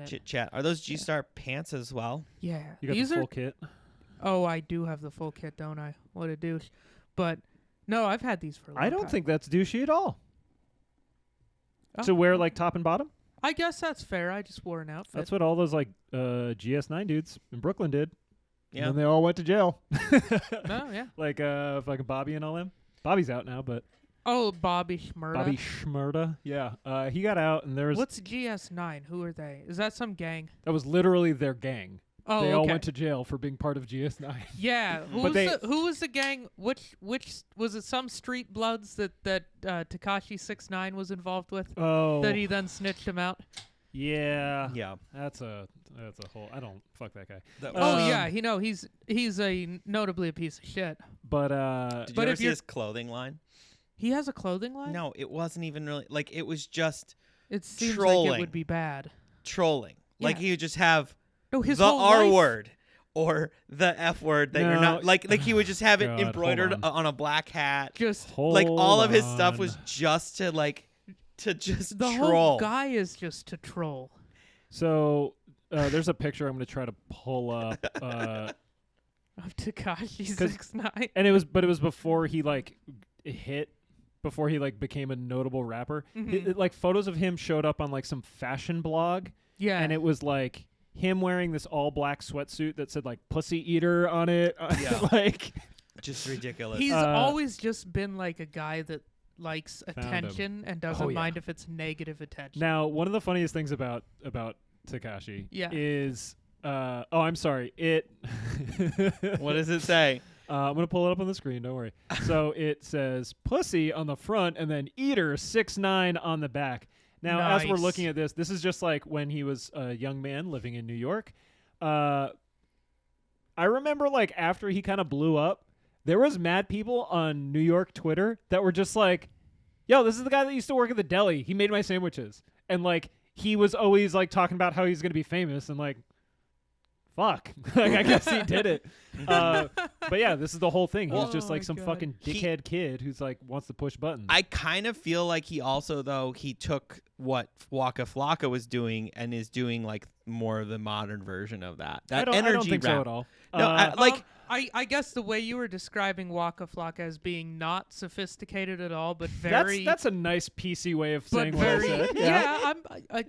Chit chat. Are those G-Star pants as well? Yeah. You got These the are full kit? Oh, I do have the full kit, don't I? What a douche. But no, I've had these for a long I don't time. think that's douchey at all. Oh, To wear okay. like top and bottom? I guess that's fair. I just wore an outfit. That's what all those like GS9 dudes in Brooklyn did. Yeah. And then they all went to jail. Oh, yeah. Like fucking Bobby and all them. Bobby's out now, but Oh, Bobby Shmurda. Bobby Shmurda, yeah. He got out, and there was What's GS9? Who are they? Is that some gang? that was literally their gang. Oh, They all okay. went to jail for being part of GS9. Yeah, who was the gang? Which was it? Some street bloods that Tekashi 6ix9ine was involved with. Oh, That he then snitched him out. yeah. Yeah. That's a whole. I don't fuck that guy. That Oh was- yeah, he's a notably a piece of shit. But Did you But ever if see you're- his clothing line? He has a clothing line. No, it wasn't even really like it was just It seems like trolling. it would be bad. trolling. Like Yeah. he would just have No, his the whole R life- word or the F word that you're No. not like he would just have it God, embroidered hold on a black hat. Just Like all of his Hold stuff on. was just to just the troll. whole guy is just to troll. So there's a picture I'm going to try to pull up. Of Tekashi 'Cause- 6ix9ine. And it was before he like hit, before he like became a notable rapper. Mhm. Like photos of him showed up on like some fashion blog, Yeah. and it was like him wearing this all black sweatsuit that said like "pussy eater" on it. Yeah. Like Just ridiculous. He's Uh, always just been like a guy that likes him. attention and doesn't Oh, yeah. mind if it's negative attention. now, one of the funniest things about Tekashi Yeah. is oh, I'm sorry. It What does it say? I'm gonna pull it up on the screen. Don't worry. So it says "pussy" on the front and then "eater 6ix9ine" on the back. Now, as we're Nice. looking at this is just like when he was a young man living in New York. I remember like after he kind of blew up, there was mad people on New York Twitter that were just like, "Yo, this is the guy that used to work at the deli. He made my sandwiches," and like he was always like talking about how he's gonna be famous and like. Fuck. Like, I guess he did it. But yeah, this is the whole thing. He's Oh just like my some God. fucking dickhead kid who's like wants to push buttons. I kind of feel like he also though he took what Waka Flocka was doing and is doing like more of the modern version of that. That I energy don't think rap. so at all. No, like I guess the way you were describing Waka Flocka as being not sophisticated at all, but very that's a nice PC way of but saying what I very said. yeah. I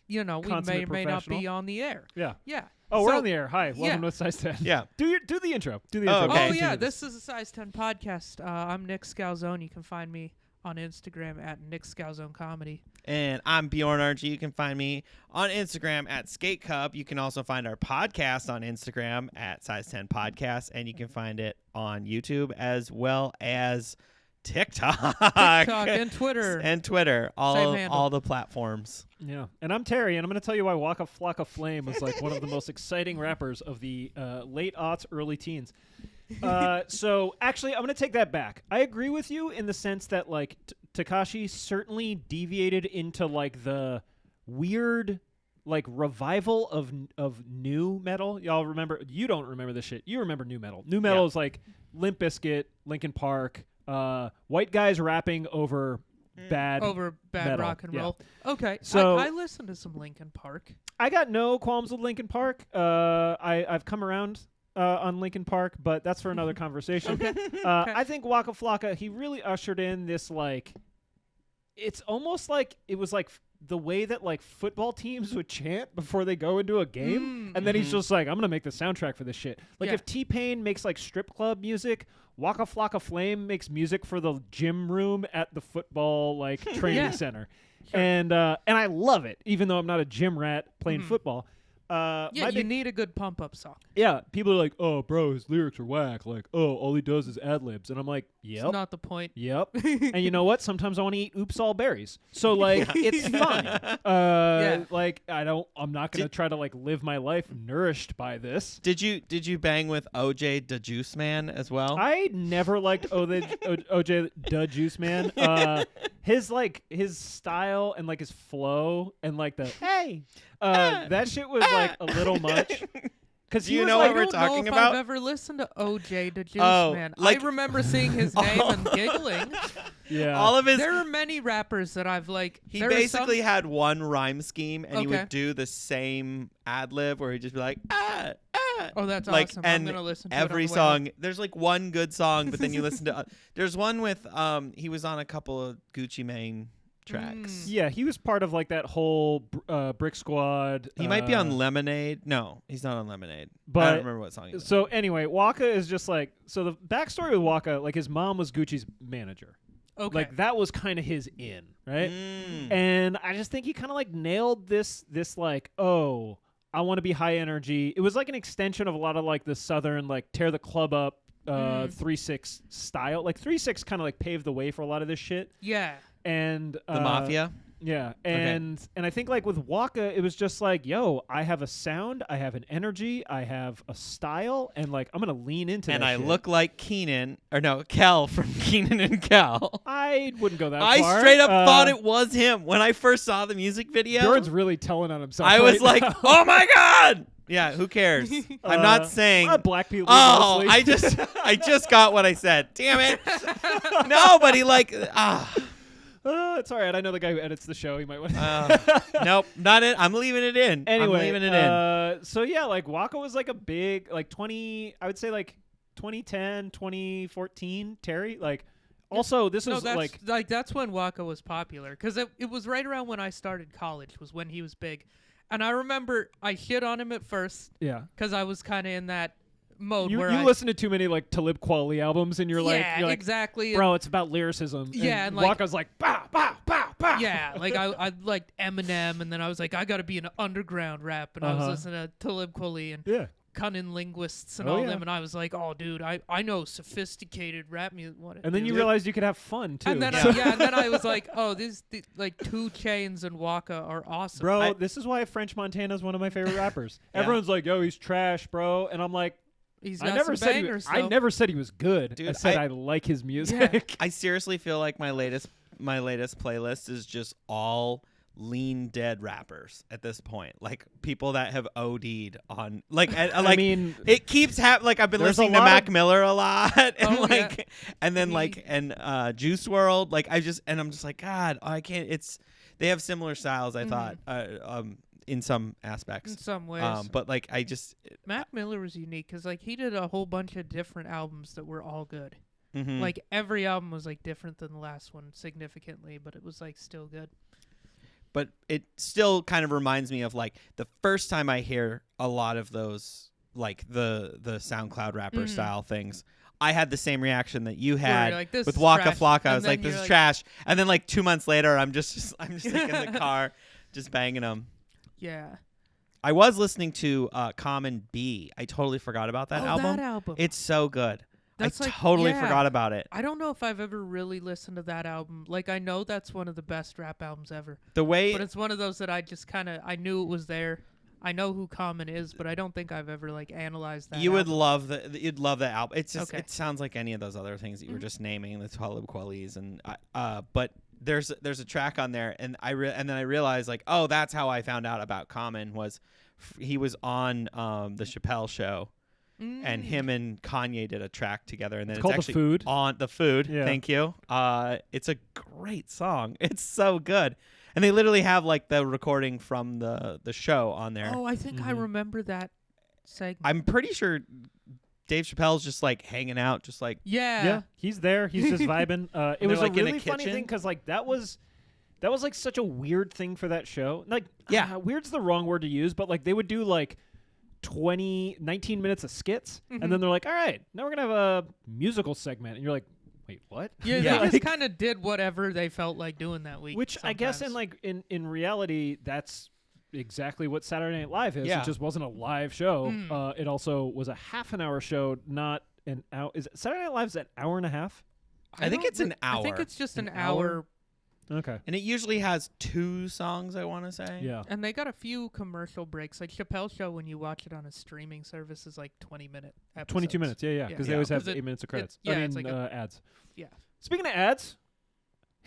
you know, we may or Consummate may not be professional. on the air. Yeah. Yeah. Oh, we're So- on the air. Hi, welcome yeah. to Size 10. Yeah. Do the intro. Do the Oh, intro. okay. Oh Continue yeah, this is a Size 10 podcast. I'm Nick Scalzone. You can find me on Instagram at Nick Scalzone Comedy. And I'm Bjorn RG. You can find me on Instagram at Skate Cup. You can also find our podcast on Instagram at Size 10 Podcast, and you can find it on YouTube as well as TikTok, TikTok and Twitter. and Twitter, Same handle. all the platforms. Yeah. And I'm Terry, and I'm going to tell you why Waka Flocka Flame was like one of the most exciting rappers of the late aughts, early teens. So actually, I'm going to take that back. I agree with you in the sense that like Tekashi certainly deviated into like the weird like revival of new metal. Y'all remember? You don't remember this shit. You remember new metal. New metal Yeah. is like Limp Bizkit, Linkin Park, white guys rapping over bad. Over bad metal, rock and yeah. roll. Okay. So- I listened to some Linkin Park. I got no qualms with Linkin Park. I've come around on Linkin Park, but that's for another conversation. I think Waka Flocka, he really ushered in this like, it's almost like it was like the way that like football teams would chant before they go into a game, and then he's just like, I'm gonna make the soundtrack for this shit. Like Yeah. if T-Pain makes like strip club music, Waka Flocka Flame makes music for the gym room at the football like training Yeah. center. Sure. And I love it, even though I'm not a gym rat playing football. Yeah, my you big- need a good pump up song. yeah, people are like, "Oh, bro, his lyrics are whack." Like, "Oh, all he does is ad libs," and I'm like, It's "Yep, not the point. yep." And you know what? Sometimes I want to eat oops all berries, so like it's fine. Yeah. Like I'm not gonna try to like live my life nourished by this. Did you bang with OJ the Juice Man as well? I never liked OJ the Juice Man. His style and like his flow and like the hey, that shit was like a little much. Because Do you know what we're talking I don't know if about? I've ever listened to OJ the Juice Oh, Man. like- I remember seeing his name and giggling. Yeah. All of his. There are many rappers that I've like. He there are basically some- had one rhyme scheme, and he Okay. would do the same ad lib where he'd just be like, Oh, that's like, awesome. and I'm gonna listen to every it on the way home. song. There's like one good song, but then you listen to. There's one with he was on a couple of Gucci Mane tracks. Yeah, he was part of like that whole Brick Squad. He might be on Lemonade. No, he's not on Lemonade. I But- don't remember what song he's So anyway, Waka is just like, so the backstory with Waka, like his mom was Gucci's manager. Okay. Like that was kind of his in, right? Mm. And I just think he kind of like nailed this like, oh, I want to be high energy. It was like an extension of a lot of like the Southern like tear the club up 3-6 style. Like 3-6 kind of like paved the way for a lot of this shit. Yeah. And The Mafia. Yeah, and I think like with Waka, it was just like, yo, I have a sound, I have an energy, I have a style, and like I'm gonna lean into And that I shit. look like Kel from Keenan and Kel. I wouldn't go that I far. straight up thought it was him when I first saw the music video. Bjorn's really telling on himself. I was right like, now. oh my god. Yeah, who cares? I'm not saying. Black people. Oh, mostly. I just got what I said. Damn it. No, but he like It's all right. I know the guy who edits the show. He might want. nope, not it. I'm leaving it in. Anyway, I'm leaving it in. So yeah, like Waka was like a big like 20. I would say like 2010, 2014. Terry, like. Also, this No, was that's like that's when Waka was popular because it was right around when I started college was when he was big, and I remember I shit on him at first yeah. because I was kind of in that mode You where I listen to too many like Talib Kweli albums, and you're like, exactly. bro, it's about lyricism. Yeah, and and, like- Waka's like, bah, bah, bah, bah. Yeah, like I liked Eminem, and then I was like, I got to be an underground rap, and I was listening to Talib Kweli and Yeah. cunning linguists and Oh, all yeah. them, and I was like, oh, dude, I know sophisticated rap music. And then you realized you could have fun too. And then and then I was like, oh, like 2 Chainz and Waka are awesome. bro, this is why French Montana is one of my favorite rappers. Yeah. Everyone's like, yo, he's trash, bro, and I'm like, He's I got never some said bangers. I though. never said he was good. Dude, I said I- I like his music. I seriously feel like my latest playlist is just all lean dead rappers at this point, like people that have OD'd on like I mean, it keeps happening. Like I've been There's a listening to lot Mac of- Miller a lot, and Oh, yeah. like, and then like, and Juice World. Like I'm just like, God, I can't. They have similar styles. I thought, in some aspects, in some ways. but like I just, Mac Miller was unique because like he did a whole bunch of different albums that were all good. mhm. Like every album was like different than the last one significantly, but it was like still good. But it still kind of reminds me of like the first time I hear a lot of those, like the SoundCloud rapper style things. I had the same reaction that you had like, "This with is Waka trash." Flocka. I And was like, then "This you're is like- trash." And then like 2 months later, I'm just like in the car, just banging them. Yeah. I was listening to Common B. I totally forgot about that album. That album. It's so good. That's I like- totally yeah. forgot about it. I don't know if I've ever really listened to that album. Like I know that's one of the best rap albums ever. The way But it's one of those that I just I knew it was there. I know who Common is, but I don't think I've ever like analyzed that. you would album. love you'd love that album. It's just Okay. it sounds like any of those other things that you were just naming, the Talib Kwelis, and but there's a track on there, and and then I realized like, oh, that's how I found out about Common was he was on the Chappelle show, and him and Kanye did a track together, and then it's called The actually Food. on The Food. Yeah. Thank you. It's a great song. It's so good. And they literally have like the recording from the show on there. Oh, I think I remember that segment. I'm pretty sure Dave Chappelle's just like hanging out, just like Yeah, he's there. He's just vibing. It they're, was like, a in a really funny kitchen? thing because like that was like such a weird thing for that show. Like, Yeah. weird's the wrong word to use, but like they would do like 19 minutes of skits, and then they're like, all right, now we're gonna have a musical segment, and you're like, wait, what? Yeah, Yeah. they just kind of did whatever they felt like doing that week. Which I guess in sometimes. like in reality, that's exactly what Saturday Night Live is. Yeah. It just wasn't a live show. It also was a half an hour show, not an hour. Is it Saturday Night Live's an hour and a half? I think don't it's an re- I think hour. it's just an hour? hour. Okay. And it usually has 2 songs, I want to say. Yeah. And they got a few commercial breaks. Like Chappelle's show, when you watch it on a streaming service, is like 20-minute episodes. 22 minutes. Yeah, Yeah. because Yeah. they always have 'Cause 8 minutes of credits. yeah, I mean, it's like ads. Yeah. Speaking of ads,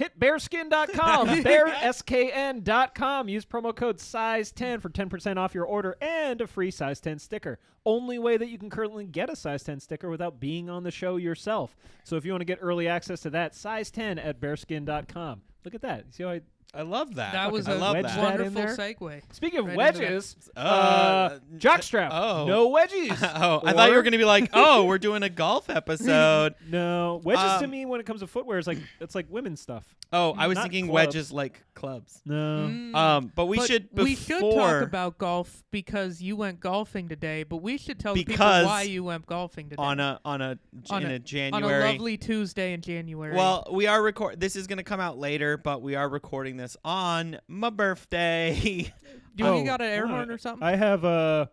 hit bearskin.com, bearskn.com. Use promo code size10 for 10% off your order and a free size 10 sticker. Only way that you can currently get a size 10 sticker without being on the show yourself. So if you want to get early access to that, size 10 at bearskin.com. Look at that. See how I love that. That was a wedge that in wonderful there. segue. Speaking of Right wedges, jockstrap. Oh. No wedgies. I thought you were going to be like, oh, we're doing a golf episode. No, wedges to me when it comes to footwear is like it's like women's stuff. Oh, I was Not thinking clubs. wedges like clubs. No. But we should we should talk about golf because you went golfing today. But we should tell the people why you went golfing today in a January, on a lovely Tuesday in January. Well, we are This is going to come out later, but we are recording this on my birthday. Do you got an air horn or something? I have a.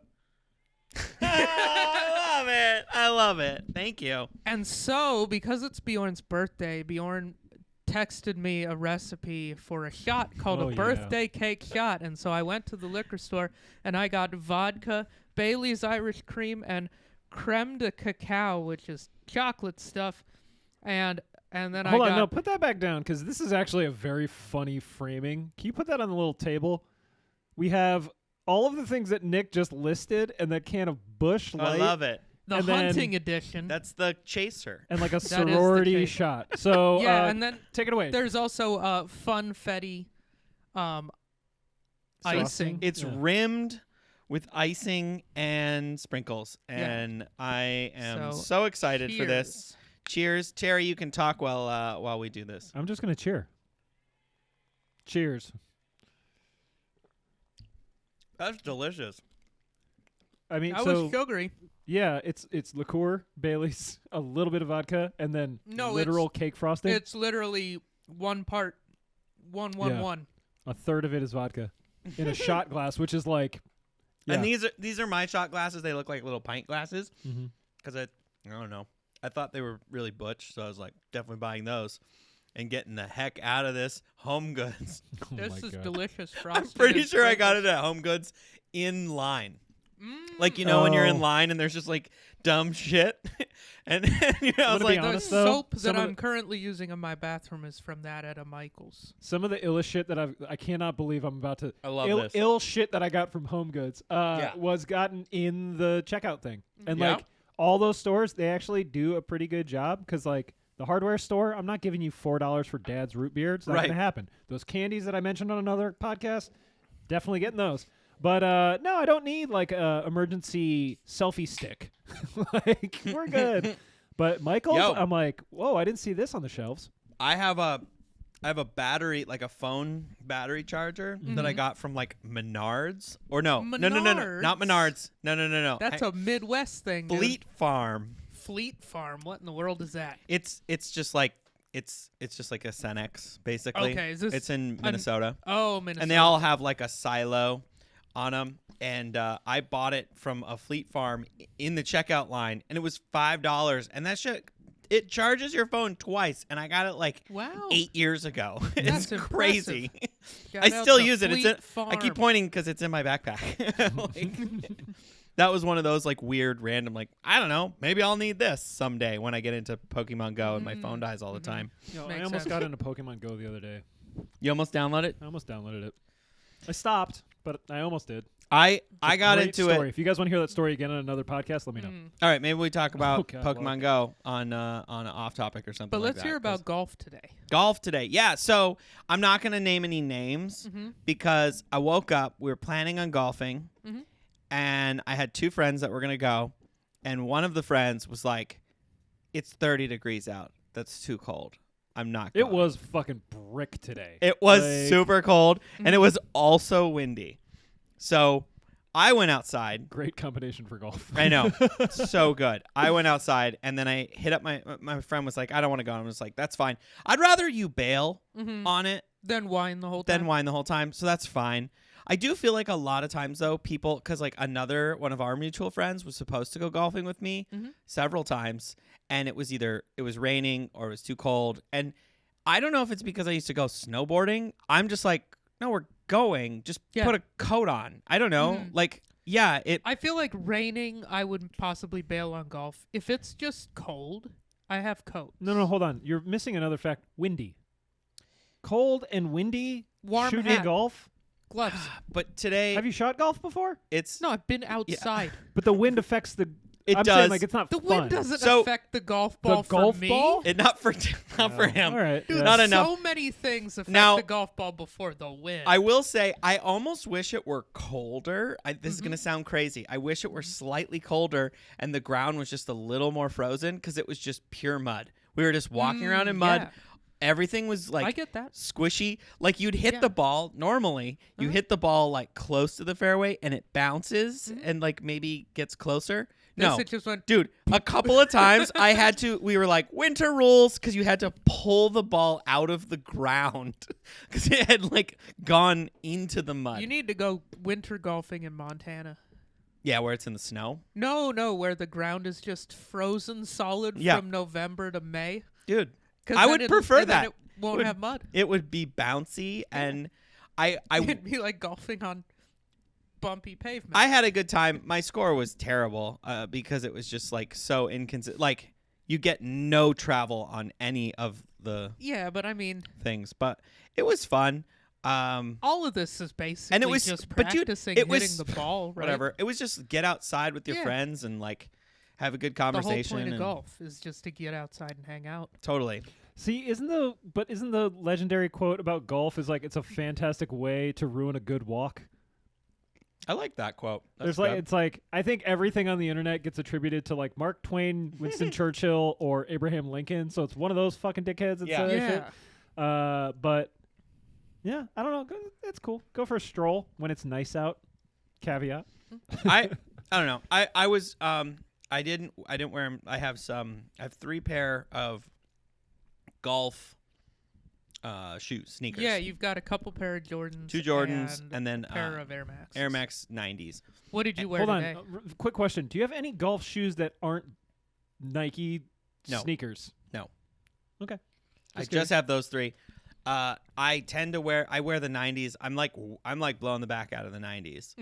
I love it. Thank you. And so, because it's Bjorn's birthday, Bjorn texted me a recipe for a shot called a birthday cake shot. And so I went to the liquor store and I got vodka, Bailey's Irish cream, and creme de cacao, which is chocolate stuff. And then Hold on, no, put that back down because this is actually a very funny framing. Can you put that on the little table? We have all of the things that Nick just listed and that can of Busch Light. I love it. the hunting edition. That's the chaser. And like a sorority shot. So yeah, and then take it away. There's also funfetti icing. It's rimmed with icing and sprinkles, and I am so excited for this. Cheers, Terry. You can talk while we do this. I'm just gonna cheer. Cheers. That's delicious. I mean, that was sugary. Yeah, it's liqueur, Bailey's, a little bit of vodka, and then literal cake frosting. It's literally 1 part, 1. A third of it is vodka in a shot glass, which is like. Yeah. And these are my shot glasses. They look like little pint glasses. Because I don't know. I thought they were really butch, so I was like, definitely buying those and getting the heck out of this. Home Goods. This is delicious frosting. I'm pretty sure I got it at Home Goods in line. Like, when you're in line and there's just like dumb shit. and I was like, the soap that I'm currently using in my bathroom is from that at a Michael's. Some of the illest shit that I cannot believe I'm about to. I love this. Ill shit that I got from Home Goods was gotten in the checkout thing. And like all those stores, they actually do a pretty good job because like the hardware store, I'm not giving you $4 for Dad's root beer. It's not going to happen. Those candies that I mentioned on another podcast, definitely getting those. But no, I don't need like a emergency selfie stick. Like we're good. But Michael's, I'm like, whoa, I didn't see this on the shelves. I have a battery, like a phone battery charger that I got from like Menards. Or no, not Menards. No. That's a Midwest thing. Fleet Farm. Fleet Farm. What in the world is that? It's just like it's just like a Cenex basically. Okay, it's in Minnesota. Minnesota. And they all have like a silo on them, and I bought it from a Fleet Farm in the checkout line, and it was $5, and that shit, it charges your phone twice, and I got it like 8 years ago. It's crazy. I still use it. I keep pointing because it's in my backpack. That was one of those like weird random I don't know, maybe I'll need this someday when I get into Pokemon Go and my phone dies all the time. I almost got into Pokemon Go the other day. You almost downloaded it? I almost downloaded it. I stopped, but I almost did. I got into it. If you guys want to hear that story again on another podcast, let me know. All right, maybe we talk about Pokemon Go on an off topic or something. But let's hear about golf today. Golf today, yeah. So I'm not going to name any names because I woke up. We were planning on golfing, and I had 2 friends that were going to go, and one of the friends was like, "It's 30 degrees out. That's too cold. I'm not going." It was fucking brick today. It was super cold, and it was also windy. So I went outside. Great combination for golf. I know. So good. I went outside, and then I hit up my friend was like, "I don't want to go." I was like, "That's fine. I'd rather you bail on it than whine the whole time. So that's fine. I do feel like a lot of times, though, people, because like one of our mutual friends was supposed to go golfing with me several times, and it was raining or it was too cold. And I don't know if it's because I used to go snowboarding. I'm just like, no, we're going. Just put a coat on. I don't know. I feel like raining, I would possibly bail on golf. If it's just cold, I have coats. No, hold on. You're missing another fact. Windy. cold and windy Warm shooting hat. golf? Gloves. But today Have you shot golf before? it's No, I've been outside. But the wind affects the. It I'm does. saying, like, it's not The fun. wind doesn't So- affect the golf ball The golf for me. ball? not for him. All right. Dude, yeah. Not enough. So many things affect Now- the golf ball before the wind. I will say I almost wish it were colder. This is gonna sound crazy. I wish it were slightly colder and the ground was just a little more frozen because it was just pure mud. We were just walking around in mud. yeah. Everything was like I get that. squishy. Like you'd hit Yeah. the ball normally. You hit the ball like close to the fairway and it bounces Mm-hmm. and like maybe gets closer. This, No, it just went. dude, a couple of times we were like, winter rules, because you had to pull the ball out of the ground because it had like gone into the mud. You need to go winter golfing in Montana. Yeah, where it's in the snow. No, where the ground is just frozen solid Yeah. from November to May. Dude, 'Cause I then would it- prefer and then that. It won't Would- have mud. It would be bouncy, and I It'd be like golfing on bumpy pavement. I had a good time. My score was terrible because it was just like so inconsistent. Like you get no travel on any of the yeah, but I mean, things, but it was fun. all of this is basically And it was- just but dude, practicing it hitting was- the ball, right? Whatever. It was just get outside with your Yeah. friends and like have a good The whole conversation. point of and golf is just to get outside and hang out. Totally. See, isn't the legendary quote about golf is like it's a fantastic way to ruin a good walk? I like that quote. There's like it's like I think everything on the internet gets attributed to like Mark Twain, Winston Churchill, or Abraham Lincoln. So it's one of those fucking dickheads that Yeah. said that Yeah. shit. But yeah, I don't know. It's cool. Go for a stroll when it's nice out. Caveat. I don't know. I was I didn't wear 'em. I have 3 pair of golf shoes, sneakers. Yeah, you've got a couple pair of Jordans. 2 Jordans and and then a pair of Air Max. Air Max 90s. What did you wear Hold on. today? Quick question. Do you have any golf shoes that aren't Nike No. sneakers? No. Okay. I just have those 3. I tend to wear the 90s. I'm like blowing the back out of the 90s.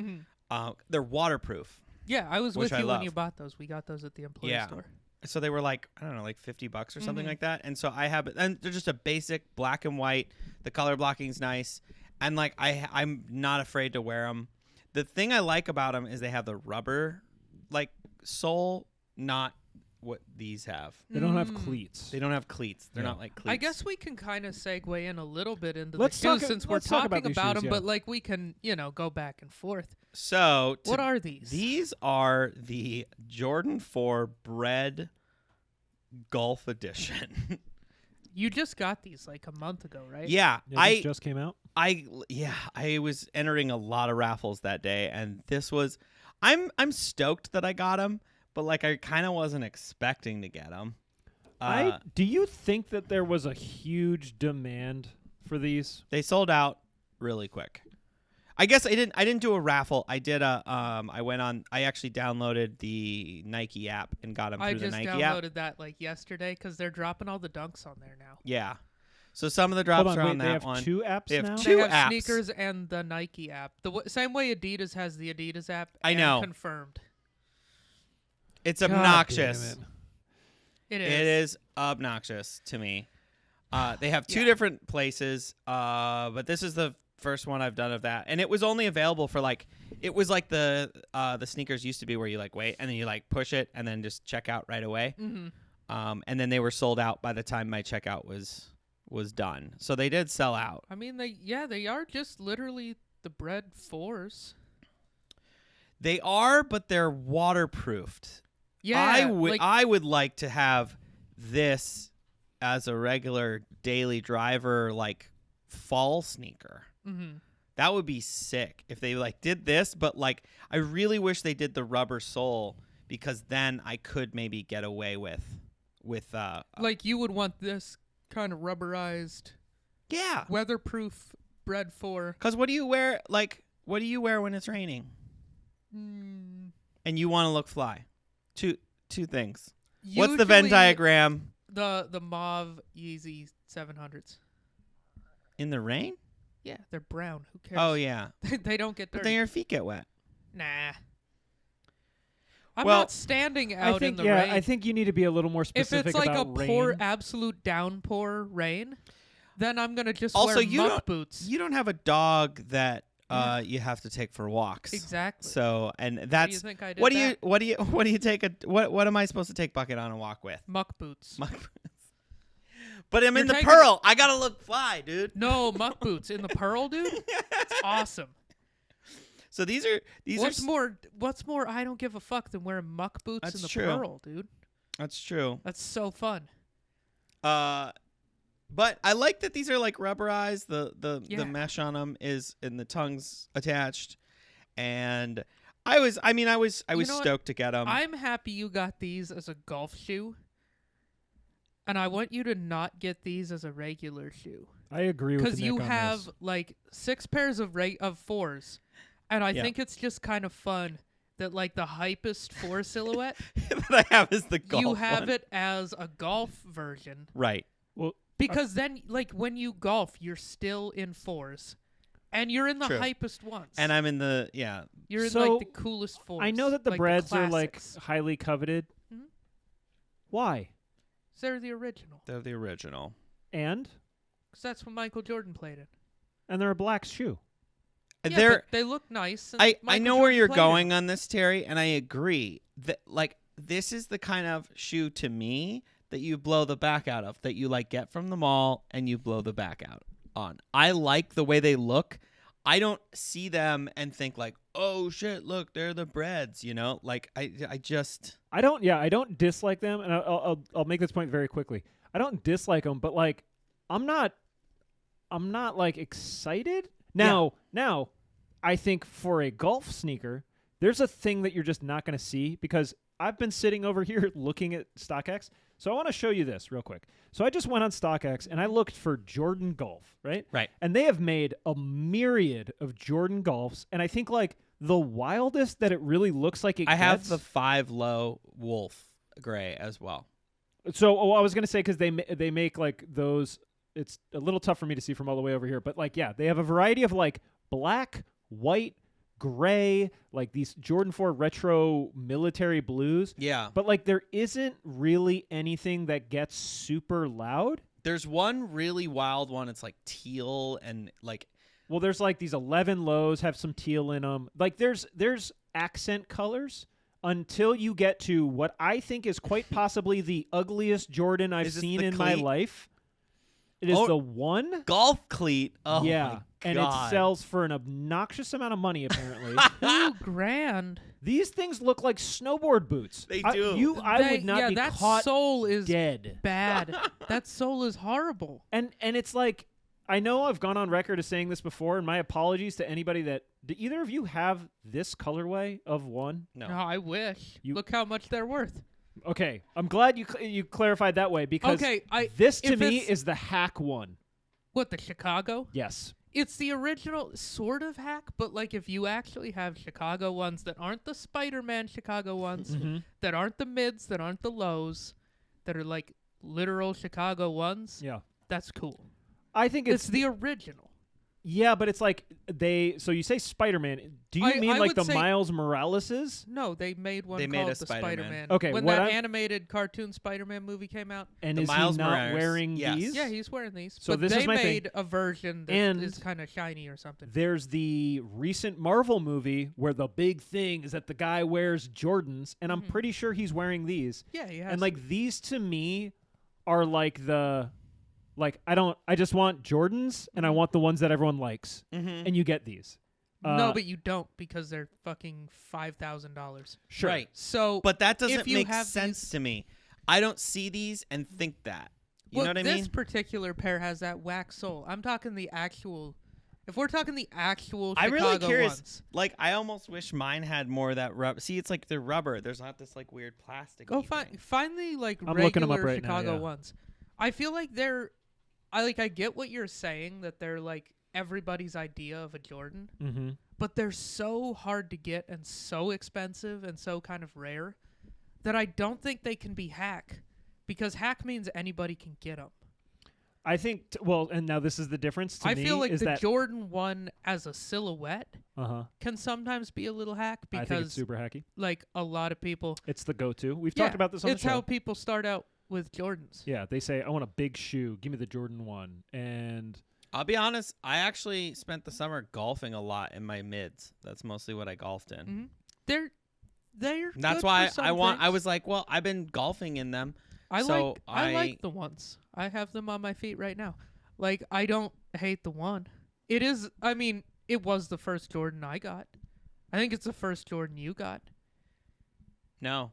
They're waterproof. Yeah, I was Which with I you when love. you bought those. We got those at the employee Yeah. store. So they were like, I don't know, like $50 or something Mhm. like that. And so I have it, and they're just a basic black and white. The color blocking's nice, and like I'm not afraid to wear them. The thing I like about them is they have the rubber like sole, not what these have. They don't have Mm. cleats. They don't have cleats. They're Yeah. not like cleats. I guess we can kind of segue in a little bit into Let's the shoes talk- since we're let's talk about talking these about shoes, them, yeah. but like we can, go back and forth. So. What are these? These are the Jordan 4 Bred Golf Edition. You just got these like a month ago, right? Yeah, Yeah, these just came out. I was entering a lot of raffles that day, and this was. I'm stoked that I got them, but like I kind of wasn't expecting to get them. Do you think that there was a huge demand for these? They sold out really quick. I guess I didn't do a raffle. I did a I actually downloaded the Nike app and got them I through the just Nike app. downloaded that like yesterday because they're dropping all the dunks on there now. Yeah. So some of the drops Hold on, are wait, on they that have one. 2 apps They have now? 2 They have apps. sneakers and the Nike app. The same way Adidas has the Adidas app. I and know. Confirmed. It's God obnoxious. damn it. It is. It is obnoxious to me. They have 2 Yeah. different places, but this is the first one I've done of that, and it was only available for like it was like the sneakers used to be where you like wait and then you like push it and then just check out right away. Mm-hmm. And then they were sold out by the time my checkout was done. So they did sell out. I mean, they are just literally the Bred 4s. They are, but they're waterproofed. Yeah, I would like to have this as a regular daily driver like fall sneaker. Mm-hmm. That would be sick if they like did this, but like I really wish they did the rubber sole because then I could maybe get away with Like you would want this kind of rubberized, yeah. weatherproof Bred 4. Cuz what do you wear when it's raining and you want to look fly? Two things. What's the Venn Usually diagram? The mauve Yeezy 700s. In the rain? Yeah, they're brown. Who cares? Oh yeah. They don't get But dirty. then your feet get wet. Nah. I'm Well, not standing out I think in the rain. I think you need to be a little more if specific it's like a about rain. poor absolute downpour rain, then I'm gonna just Also, wear muck boots. You don't have a dog that you have to take for walks. Exactly. So, and Why that's do you think I did what do that? you take what am I supposed to take Bucket on a walk with? Muck boots. Muck boots. But I'm You're in the taking- Pearl. I gotta look fly, dude. No, muck boots in the Pearl, dude. It's awesome. So these are What's more? I don't give a fuck than wearing muck boots That's in the true. Pearl, dude. That's true. That's so fun. But I like that these are like rubberized. The Yeah. mesh on them is and the tongue's attached, and I was know what? stoked to get them. I'm happy you got these as a golf shoe, and I want you to not get these as a regular shoe I agree with because Nick you on have this. like 6 pairs of fours, and I Yeah. think it's just kind of fun that like the hypest 4 silhouette that I have is the golf you have one. it as a golf version. Right. Well, Because then, like, when you golf, you're still in 4s. And you're in the True. hypest ones. And I'm in the You're in, So, like, the coolest 4s. I know that the like Breds are like classics. highly coveted. Mhm. Why? They're the original. they're the original. And Because that's what Michael Jordan played in. they're a black shoe. Yeah, They're but they look nice. And I Michael know where Jordan you're played in going them. on this, Terry, and I agree that like this is the kind of shoe to me that you blow the back out of, that you like get from the mall and you blow the back out on. I like the way they look. I don't see them and think like, oh shit, look, they're the Breds, you know? Like I just I don't dislike them, and I'll make this point very quickly. I don't dislike them, but like I'm not like excited. Now, I think for a golf sneaker, there's a thing that you're just not going to see because I've been sitting over here looking at StockX. So I want to show you this real quick. So I just went on StockX and I looked for Jordan Golf, right? Right. And they have made a myriad of Jordan Golfs, and I think like the wildest that it really looks like it I have gets- the 5 low wolf gray as well. So I was gonna say because they make like those. It's a little tough for me to see from all the way over here, but like they have a variety of like black, white, gray, like these Jordan 4 retro military blues. Yeah. But like there isn't really anything that gets super loud. There's one really wild one. It's like teal and like Well, there's like these 11 lows have some teal in them. Like there's accent colors until you get to what I think is quite possibly the ugliest Jordan I've Is this seen the in my cleat? life. It is Oh, the one. golf cleat. Oh yeah, my and God. it sells for an obnoxious amount of money. Apparently, $2,000. these things look like snowboard boots. They do. I would not be that caught sole is dead. bad. That sole is horrible. And it's like, I know I've gone on record as saying this before, and my apologies to anybody that. Do either of you have this colorway of one? No. No, I wish. You- Look how much they're worth. Okay, I'm glad you clarified that way because Okay, this to if me it's- is the hack one. What, the Chicago? Yes. It's the original sort of hack, but like if you actually have Chicago ones that aren't the Spider-Man Chicago ones, Mhm. that aren't the mids, that aren't the lows, that are like literal Chicago ones, Yeah. that's cool. I think It's the original. yeah, but it's like so you say Spider-Man. Do you I mean like would the say- Miles Morales's? No, they made one They made called a the Spider-Man. Spider-Man. Okay, when what that I'm- animated cartoon Spider-Man movie came out. And The is Miles he not Morales, wearing yes. these? Yeah, he's wearing these. So but this they is my thing. made a version that And- is kind of shiny or something. There's the recent Marvel movie where the big thing is that the guy wears Jordans, and I'm Mhm. pretty sure he's wearing these. Yeah, he has. And like these to me are like I just want Jordans and I want the ones that everyone likes. Mm-hmm. And you get these. no, but you don't because they're fucking $5,000. Sure. Right. So, But that doesn't if you make have sense these- to me. I don't see these and think that. You know what I this mean? particular pair has that wax sole. I'm talking the actual. If we're talking the actual I'm Chicago really curious. ones, Like, I almost wish mine had more of that rubber. See, it's like the rubber. There's not this like weird plastic. go find the like I'm looking 'em up regular right now, Chicago yeah. ones. I feel like they're. I get what you're saying that they're like everybody's idea of a Jordan, Mm-hmm. but they're so hard to get and so expensive and so kind of rare that I don't think they can be hack, because hack means anybody can get them. I think and now this is the difference to I me feel like is the that Jordan 1 as a silhouette uh-huh. can sometimes be a little hack I think it's because super hacky. like a lot of people It's the go-to. We've talked about this on it's the show. how people start out with Jordans. Yeah, they say, I want a big shoe. Give me the Jordan 1. And I'll be honest, I actually spent the summer golfing a lot in my mids. That's mostly what I golfed in. Mm-hmm. They're That's good why for some I things. was like, well, I've been golfing in them. I so like the ones. I have them on my feet right now. Like, I don't hate the one. It is, I mean, it was the first Jordan I got. I think it's the first Jordan you got. No.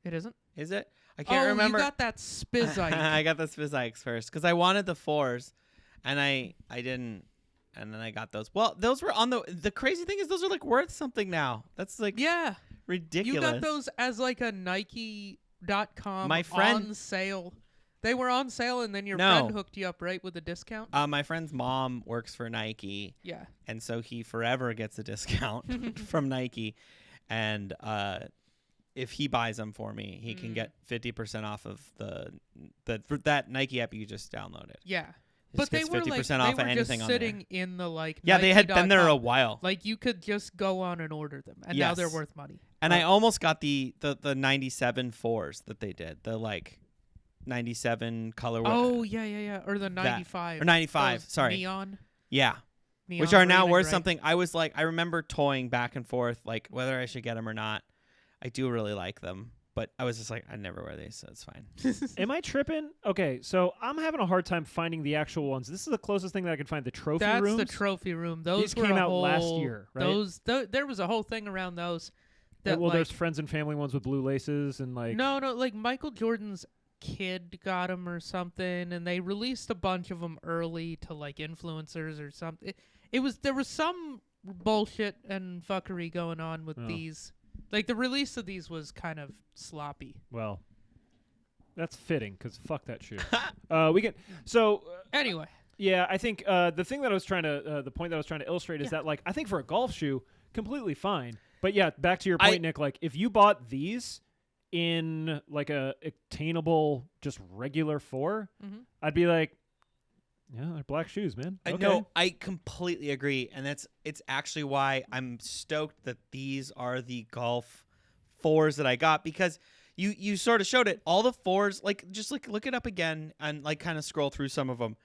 It isn't? Is it? I can't remember. You got that Spizike. I got the Spizikes first because I wanted the 4s, and I didn't, and then I got those. Well, those were on the crazy thing is those are like worth something now. That's like Yeah. ridiculous. You got those as like a Nike.com My friend- on sale. They were on sale, and then your No. friend hooked you up, right, with a discount? My friend's mom works for Nike, Yeah. and so he forever gets a discount from Nike, and if he buys them for me, he can get 50% off of that Nike app you just downloaded. Yeah. He But just they gets were 50% like, off they of were anything just on sitting there. in the like. Yeah, they had been there a Nike.com. while. Like you could just go on and order them, and now they're Yes. worth money. And I almost got the 97 4s that they did. The like 97 color. Oh yeah. Or the 95. Or 95, Those sorry. Neon Which are now green, worth right? something. I was like, I remember toying back and forth, like whether I should get them or not. I do really like them, but I was just like, I never wear these, so it's fine. am I tripping? Okay, so I'm having a hard time finding the actual ones. This is the closest thing that I can find. The trophy That's rooms. the trophy room. Those These were came a out last whole- year, right? There was a whole thing around those. That well, like, there's friends and family ones with blue laces and like. no, like Michael Jordan's kid got them or something, and they released a bunch of them early to like influencers or something. There was some bullshit and fuckery going on with these. Like the release of these was kind of sloppy. Well, that's fitting because fuck that shoe. We can. So Anyway, yeah, I think the thing that I was trying to, the point that I was trying to illustrate is that like I think for a golf shoe, completely fine. But yeah, back to your point, Nick. Like if you bought these in like a attainable, just regular 4, I'd be like, yeah, they're black shoes, man. Okay. No, I completely agree, and it's actually why I'm stoked that these are the golf 4s that I got, because you sort of showed it. All the 4s, like just like look it up again and like kind of scroll through some of them.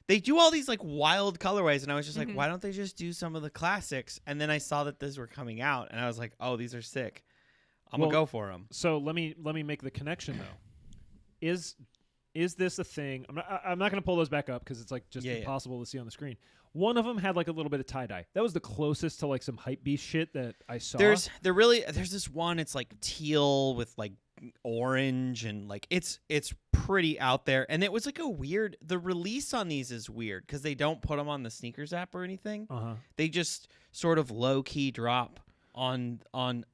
They do all these like wild colorways, and I was just like, why don't they just do some of the classics? And then I saw that these were coming out, and I was like, oh, these are sick. I'm gonna go for them. So let me make the connection though. Is this a thing? I'm not going to pull those back up because it's like just impossible to see on the screen. One of them had like a little bit of tie dye. That was the closest to like some hype beast shit that I saw. There's this one. It's like teal with like orange, and like it's pretty out there. And it was like the release on these is weird because they don't put them on the sneakers app or anything. They just sort of low key drop on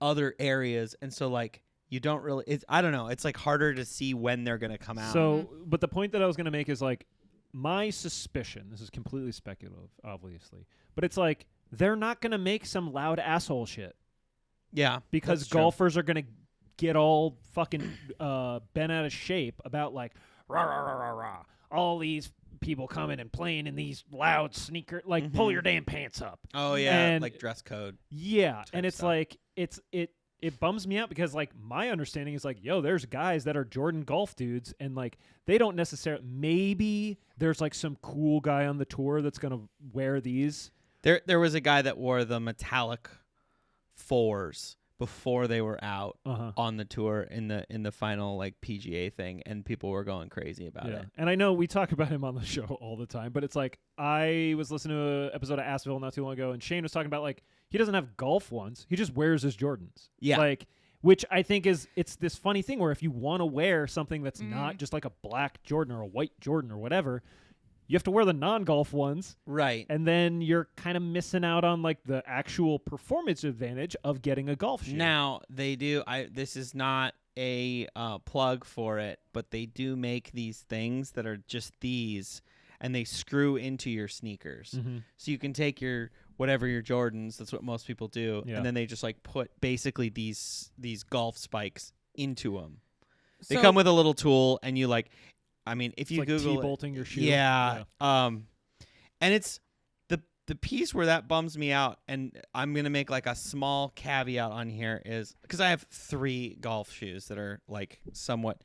other areas, and so like. You don't really. I don't know. It's like harder to see when they're gonna come out. So, but the point that I was gonna make is like my suspicion. This is completely speculative, obviously, but it's like they're not gonna make some loud asshole shit. Yeah, because golfers are gonna get all fucking bent out of shape about like rah rah rah rah rah. All these people coming and playing in these loud sneaker, like pull your damn pants up. Oh yeah, and like dress code. Yeah, and it's stuff. Like it bums me out because like my understanding is like, yo, there's guys that are Jordan golf dudes, and like they don't necessarily. Maybe there's like some cool guy on the tour that's gonna wear these. There was a guy that wore the metallic 4s before they were out on the tour in the final like PGA thing, and people were going crazy about it. And I know we talk about him on the show all the time, but it's like I was listening to an episode of Assville not too long ago, and Shane was talking about like he doesn't have golf ones, he just wears his Jordans. Yeah, like which I think it's this funny thing where if you want to wear something that's not just like a black Jordan or a white Jordan or whatever, you have to wear the non-golf ones. Right. And then you're kind of missing out on like the actual performance advantage of getting a golf shoe. Now, they do this is not a plug for it, but they do make these things that are just these, and they screw into your sneakers. So you can take your Jordans, that's what most people do, and then they just like put basically these golf spikes into them. They come with a little tool, and you like I mean, if you like Google T-bolting your shoe. Yeah. And it's the piece where that bums me out, and I'm going to make like a small caveat on here is because I have 3 golf shoes that are like somewhat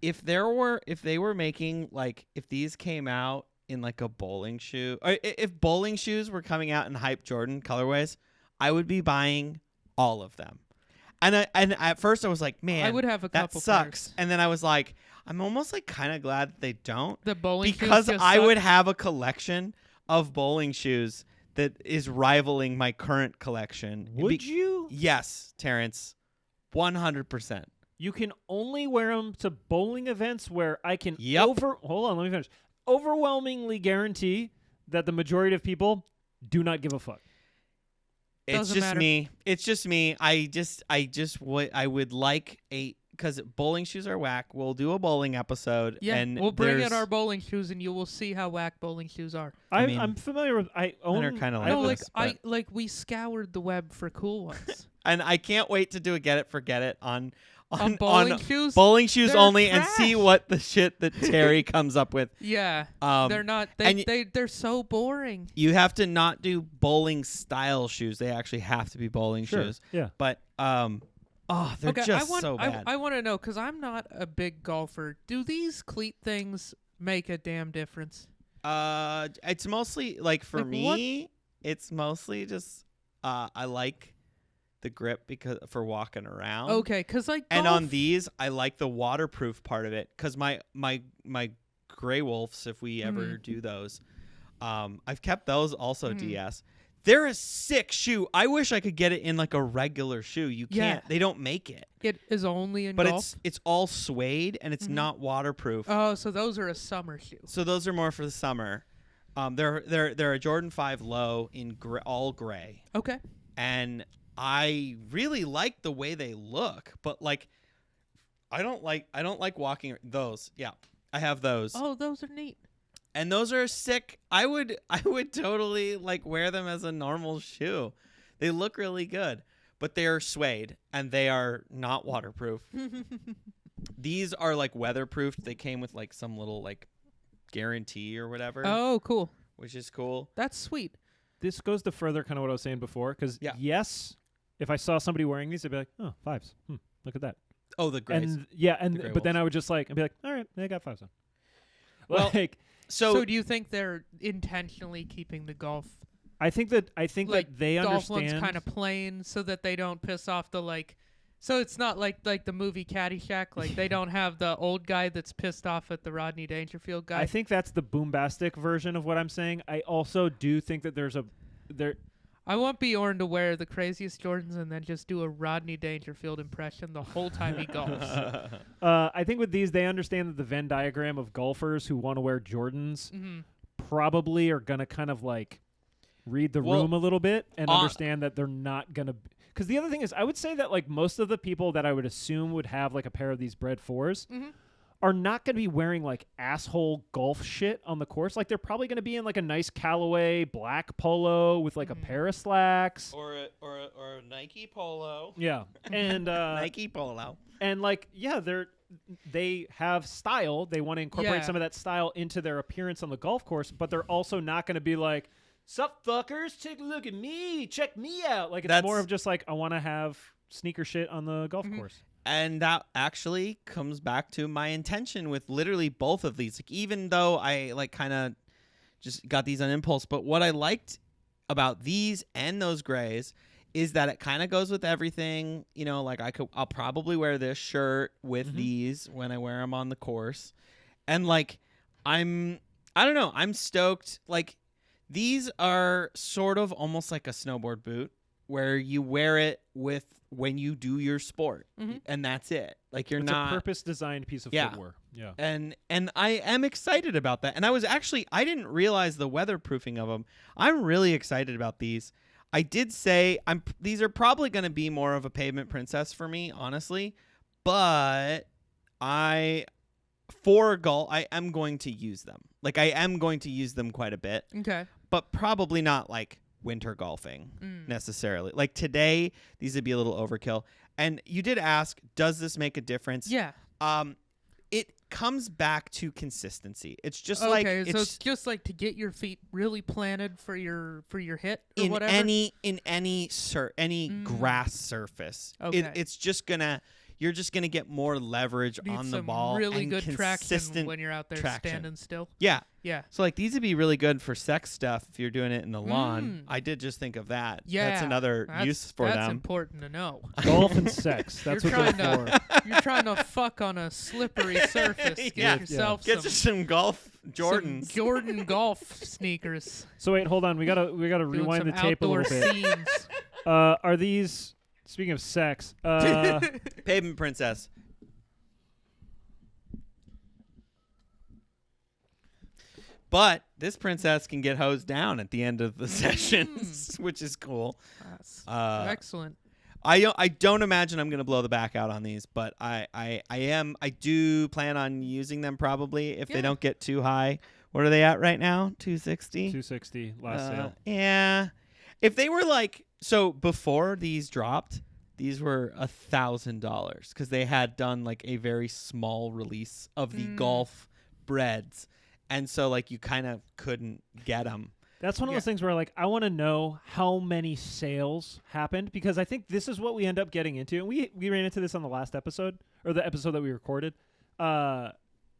if they were making like if these came out in like a bowling shoe, or if bowling shoes were coming out in hype Jordan colorways, I would be buying all of them. And at first I was like, man, I would have a that couple sucks. pairs. And then I was like, I'm almost like kind of glad that they don't, The bowling shoes because just I suck. would have a collection of bowling shoes that is rivaling my current collection. Would you? Yes, Terrence, 100%. You can only wear them to bowling events where I can Yep. Hold on, let me finish. Overwhelmingly guarantee that the majority of people do not give a fuck. It's Doesn't just matter. me. It's just me. I would like because bowling shoes are whack. We'll do a bowling episode. Yeah, and we'll bring in there's- our bowling shoes, and you will see how whack bowling shoes are. mean, I'm familiar with. I own. They're kinda I like have No, this, like but- we scoured the web for cool ones. and I can't wait to do a get it forget it on bowling shoes. bowling shoes They're only and see trash. what the shit that Terry comes up with. Yeah, they're not. and They're so boring. You have to not do bowling style shoes. They actually have to be bowling Sure. shoes. Yeah. But they're Okay, just I want, so bad. I want to know because I'm not a big golfer. Do these cleat things make a damn difference? It's mostly like for Like, me, it's mostly just I like the grip because for walking around. Okay, because like And golf, on these, I like the waterproof part of it because my Grey Wolves, if we ever Mhm. do those, I've kept those also Mhm. DS. They're a sick shoe. I wish I could get it in like a regular shoe. You Yeah. can't. They don't make it. it is only in But golf. it's all suede and it's Mhm. not waterproof. Oh, so those are a summer shoe. So those are more for the summer. They're a Jordan 5 low in all gray. Okay. And I really like the way they look, but like I don't like walking those. Yeah. I have those. Oh, those are neat. And those are sick. I would totally like wear them as a normal shoe. They look really good, but they are suede and they are not waterproof. These are like weatherproofed. They came with like some little like guarantee or whatever, Oh, cool. which is cool. That's sweet. This goes to further kind of what I was saying before. Because Yeah. if I saw somebody wearing these, I'd be like, oh, fives. Look at that. Oh, the grays. And yeah, The Grey but then Wolves. I would just like, I'd be like, all right, I got fives on. Well, like, So do you think they're intentionally keeping the golf I think that like they golf understand. ones kind of plain so that they don't piss off the like? So it's not like the movie Caddyshack. Like they don't have the old guy that's pissed off at the Rodney Dangerfield guy. I think that's the boombastic version of what I'm saying. I also do think that there. I want Bjorn to wear the craziest Jordans and then just do a Rodney Dangerfield impression the whole time he golfs. I think with these, they understand that the Venn diagram of golfers who want to wear Jordans Hmm. probably are gonna kind of like read the Well, room a little bit and understand that they're not gonna. Because the other thing is, I would say that like most of the people that I would assume would have like a pair of these Bred 4s Mhm. are not going to be wearing like asshole golf shit on the course. Like they're probably going to be in like a nice Callaway black polo with like a pair of slacks. or a Nike polo. Yeah, and Nike polo. and like yeah, they have style. They want to incorporate Yeah. some of that style into their appearance on the golf course, but they're also not going to be like, "Sup, fuckers? Take a look at me. Check me out." Like it's That's- more of just like I want to have sneaker shit on the golf course. And that actually comes back to my intention with literally both of these. Like, even though I like kind of just got these on impulse, but what I liked about these and those grays is that it kind of goes with everything. You know, like I'll probably wear this shirt with these when I wear them on the course, and like I don't know, I'm stoked. Like these are sort of almost like a snowboard boot where you wear it with when you do your sport, and that's it. Like you're It's not a purpose-designed piece of Yeah. footwear. Yeah. and I am excited about that. And I didn't realize the weatherproofing of them. I'm really excited about these. I did say these are probably going to be more of a pavement princess for me, honestly, but for golf, I am going to use them. Like I am going to use them quite a bit, Okay. but probably not like winter golfing necessarily. Like today, these would be a little overkill. And you did ask, does this make a difference? Yeah. It comes back to consistency. It's just Okay. like So it's it's just like to get your feet really planted for your hit or in whatever. any grass surface. Okay. It's just gonna you're just going to get more leverage Need on the some ball. really and good traction consistent when you're out there traction. standing still. Yeah. Yeah. So like these would be really good for sex stuff if you're doing it in the lawn. I did just think of that. Yeah. That's another use for that's them. important to know. Golf and sex. That's You're what they're for. You're trying to fuck on a slippery surface. Get Yeah. yourself Get some golf Jordans. some Jordan golf sneakers. So wait, hold on. We gotta Doing rewind some the tape a outdoor little bit. scenes. Are these? Speaking of sex, Pavement Princess. But this princess can get hosed down at the end of the sessions, which is cool. That's Excellent. excellent. I don't imagine I'm gonna blow the back out on these, but I do plan on using them probably if they don't get too high. What are they at right now? 260. 260 last sale. Yeah. If they were like before these dropped, these were $1,000 because they had done like a very small release of the golf breads, and so like you kind of couldn't get them. That's one of those things where like I want to know how many sales happened, because I think this is what we end up getting into. And we ran into this on the last episode, or the episode that we recorded.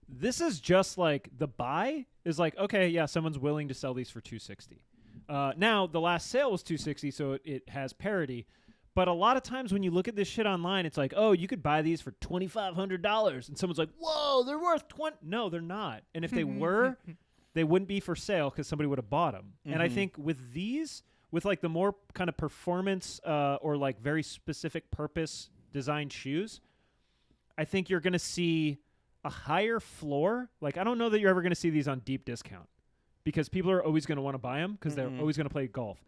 This is just like the buy is like, okay, yeah, someone's willing to sell these for $260. Now the last sale was $260, so it has parity. But a lot of times when you look at this shit online, it's like, oh, you could buy these for $2,500, and someone's like, whoa, they're worth $20. No, they're not. And if they were, they wouldn't be for sale because somebody would have bought them. And I think with these, with like the more kind of performance or like very specific purpose designed shoes, I think you're going to see a higher floor. Like, I don't know that you're ever going to see these on deep discount because people are always going to want to buy them because they're always going to play golf.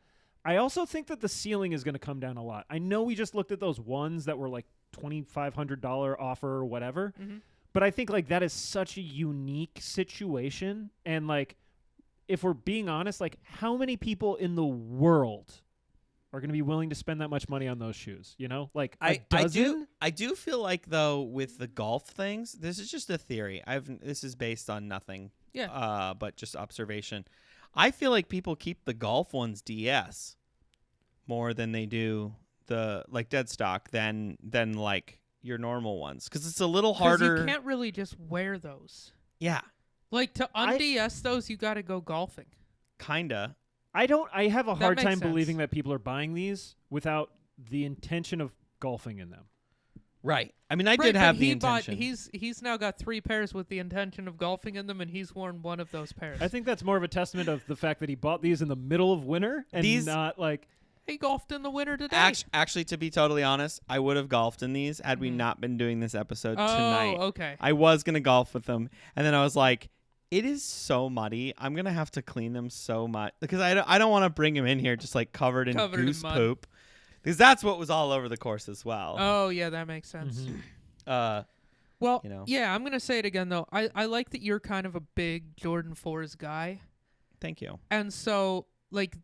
I also think that the ceiling is going to come down a lot. I know we just looked at those ones that were like $2,500 offer or whatever, but I think like that is such a unique situation. And like, if we're being honest, like how many people in the world are going to be willing to spend that much money on those shoes? You know, like a dozen? I do feel like though with the golf things, this is just a theory. This is based on nothing. Yeah. But just observation. I feel like people keep the golf ones DS more than they do the like dead stock than like your normal ones because it's a little harder. You can't really just wear those. Yeah. Like to un-DS those, you got to go golfing. Kinda. I have a hard time sense. believing that people are buying these without the intention of golfing in them. Right. I mean, I did have the intention. He's now got 3 pairs with the intention of golfing in them, and he's worn one of those pairs. I think that's more of a testament of the fact that he bought these in the middle of winter and not like he golfed in the winter today. Actually, to be totally honest, I would have golfed in these had we not been doing this episode tonight. Oh, okay. I was going to golf with them, and then I was like, it is so muddy. I'm going to have to clean them so much because I don't want to bring them in here just like covered in goose poop. Because that's what was all over the course as well. Oh, yeah, that makes sense. Well, yeah, I'm going to say it again, though. I like that you're kind of a big Jordan 4s guy. Thank you. And so, like,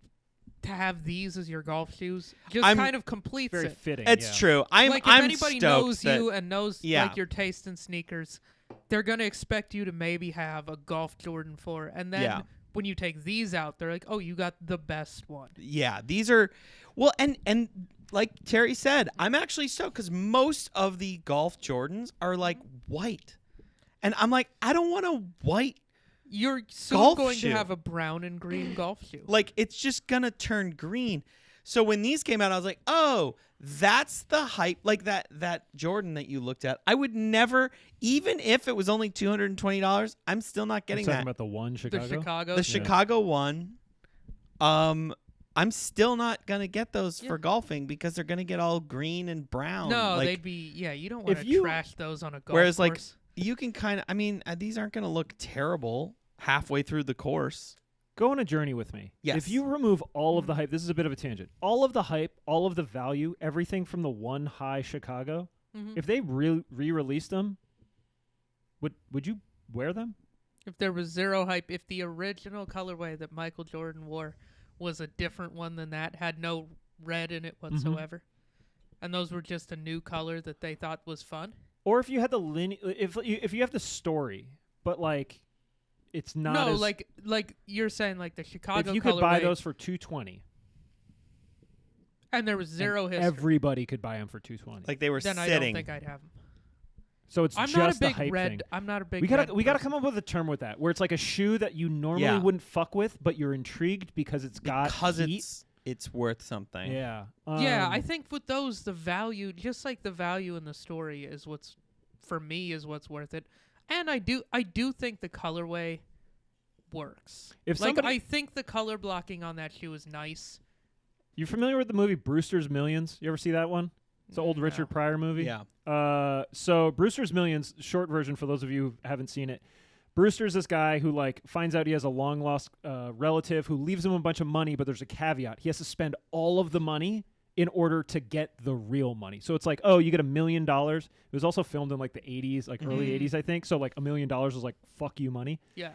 to have these as your golf shoes just kind of completes very it. fitting. It's true. I'm if I'm anybody stoked knows that, you and knows like your taste in sneakers, they're going to expect you to maybe have a golf Jordan 4. And then when you take these out, they're like, oh, you got the best one. Yeah, these are... Well, and like Terry said, I'm actually stoked because most of the golf Jordans are like white. And I'm like, I don't want a white You're soon golf going shoe. to have a brown and green golf shoe. Like, it's just going to turn green. So when these came out, I was like, oh, that's the hype. Like that Jordan that you looked at. I would never, even if it was only $220, I'm still not getting that. Talking about the one Chicago? The Chicago one. I'm still not going to get those for golfing because they're going to get all green and brown. No, like, they'd be, you don't want to trash those on a golf whereas, course. like, you can kind of, I mean, these aren't going to look terrible halfway through the course. Go on a journey with me. Yes. If you remove all of the hype, this is a bit of a tangent. All of the hype, all of the value, everything from the one high Chicago, if they re-released them, would you wear them? If there was zero hype, if the original colorway that Michael Jordan wore was a different one than that, had no red in it whatsoever, and those were just a new color that they thought was fun. Or if you had the if you have the story, but like it's not. No, like you're saying, like the Chicago. If you could buy those for $220, And there was zero history. Everybody could buy them for $220. Like they were then sitting. I don't think I'd have them. So it's I'm just not a the big hype red. thing. I'm not a big. We gotta red come up with a term with that, where it's like a shoe that you normally wouldn't fuck with, but you're intrigued because it's got heat. It's worth something. Yeah. Yeah, I think with those, the value, just like the value in the story, is what's for me is what's worth it. And I do think the colorway works. I think the color blocking on that shoe is nice. You familiar with the movie Brewster's Millions? You ever see that one? It's an old Richard Pryor movie. Yeah. So Brewster's Millions, short version for those of you who haven't seen it. Brewster's this guy who finds out he has a long lost relative who leaves him a bunch of money, but there's a caveat. He has to spend all of the money in order to get the real money. So it's like, oh, you get $1 million. It was also filmed in like the 80s, like early 80s, I think. So like $1 million was like fuck you money. Yeah.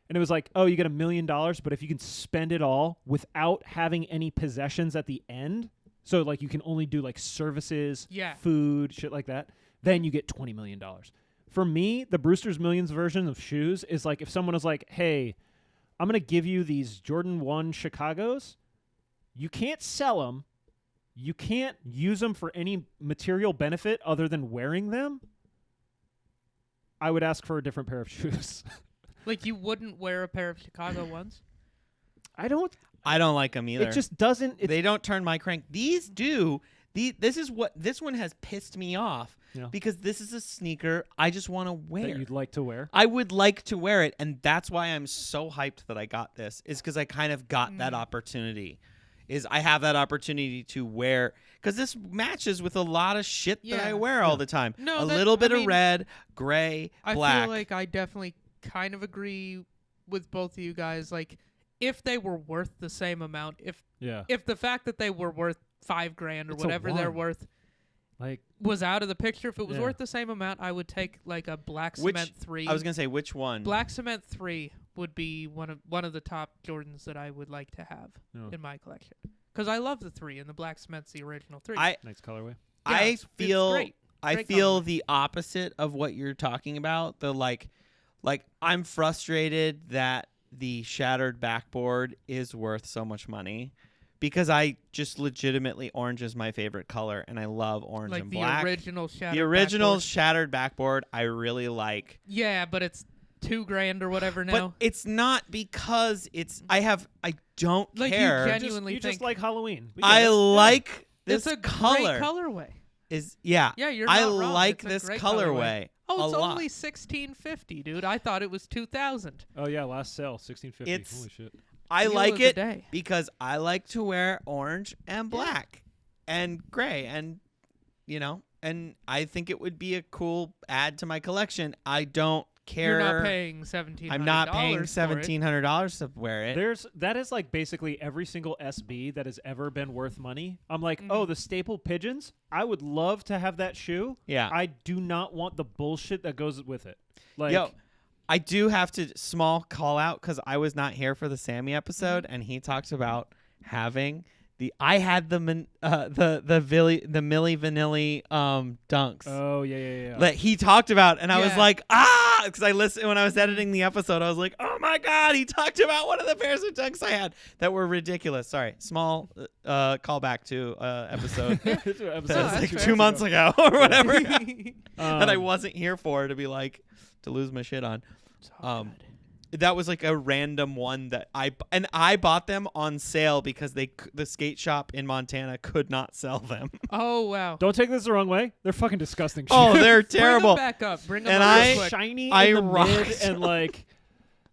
And it was like, oh, you get $1 million, but if you can spend it all without having any possessions at the end, so like you can only do like services, food, shit like that, then you get $20 million. For me, the Brewster's Millions version of shoes is like if someone is like, hey, I'm going to give you these Jordan 1 Chicagos. You can't sell them. You can't use them for any material benefit other than wearing them. I would ask for a different pair of shoes. Like you wouldn't wear a pair of Chicago ones? I don't like them either. It just doesn't. They don't turn my crank. These do. This one has pissed me off because this is a sneaker I just want to wear. That you'd like to wear? I would like to wear it, and that's why I'm so hyped that I got this, is because I kind of got that opportunity. I have that opportunity to wear, because this matches with a lot of shit that I wear all the time. No, a little bit of red, gray, black. I feel like I definitely kind of agree with both of you guys. Like, if they were worth the same amount, if the fact that they were worth $5,000 or whatever they're worth was out of the picture, if it was worth the same amount, I would take like a Black Cement 3. I was gonna say, which one? Black Cement 3 would be one of the top Jordans that I would like to have in my collection, because I love the 3, and the Black Cement's the original 3. Nice colorway. Yeah, I feel great. I Great feel colorway. the opposite of what you're talking about. The like I'm frustrated that the shattered backboard is worth so much money, because I just legitimately, orange is my favorite color, and I love orange and black. The original shattered. The original backboard. shattered backboard I really like. Yeah, but it's $2,000 or whatever now. But it's not because I don't like care. You genuinely You think just like Halloween. I like this it's a color. great colorway. Yeah, you're I not wrong. like It's a this great colorway. Oh, it's a only lot. $1,650, dude. I thought it was $2,000. Oh yeah, last sale $1,650. It's- Holy shit. I Deal like of the it day. because I like to wear orange and black and gray, and and I think it would be a cool add to my collection. I don't care. You're not paying $1,700. I'm not paying for it. $1,700 to wear it. That is like basically every single SB that has ever been worth money. I'm like, oh, the staple pigeons. I would love to have that shoe. Yeah. I do not want the bullshit that goes with it. Like, Yo, I do have to small call out, because I was not here for the Sammy episode, and he talked about having I had the Milli Vanilli dunks. oh yeah. That he talked about, and I was like, because I listened when I was editing the episode. I was like, oh my god, he talked about one of the pairs of dunks I had that were ridiculous. Sorry, small callback to episode that was like fair. 2 months ago or whatever that I wasn't here for, to lose my shit on. That was like a random one that I bought them on sale because the skate shop in Montana could not sell them. Oh, wow. Don't take this the wrong way. They're fucking disgusting. Oh, they're Bring terrible. them back up. Bring them And up I- real quick. shiny I in the rocked. mid and like,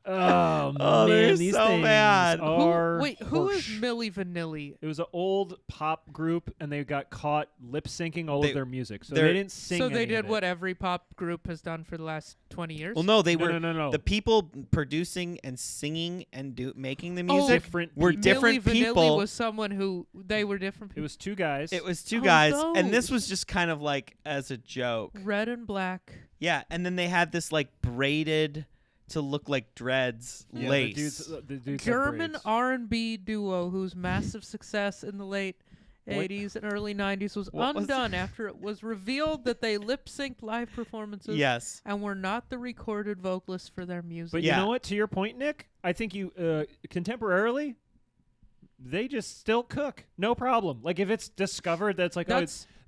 oh, Oh, man, they're these so things bad. are Who is harsh. Milli Vanilli? It was an old pop group, and they got caught lip syncing all They- of their music, so they're- they didn't sing. So they any did of it. what every pop group has done for the last 20 years? Well, no, they were No. the people producing and singing and making the Oh, music different were people. different Milli Vanilli people. was someone who they were different It people. was two guys. It was two Oh, guys, and this those. was just kind of like as a joke. Red and black. Yeah, and then they had this like braided to look like dreads Yeah, lace. The dudes had German braids. R&B duo whose massive success in the late 80s and early 90s was What was undone after it was revealed that they lip-synced live performances Yes. and were not the recorded vocalists for their music. But Yeah. you know what? To your point, Nick, I think you contemporarily, they just still cook, no problem. Like if it's discovered that's like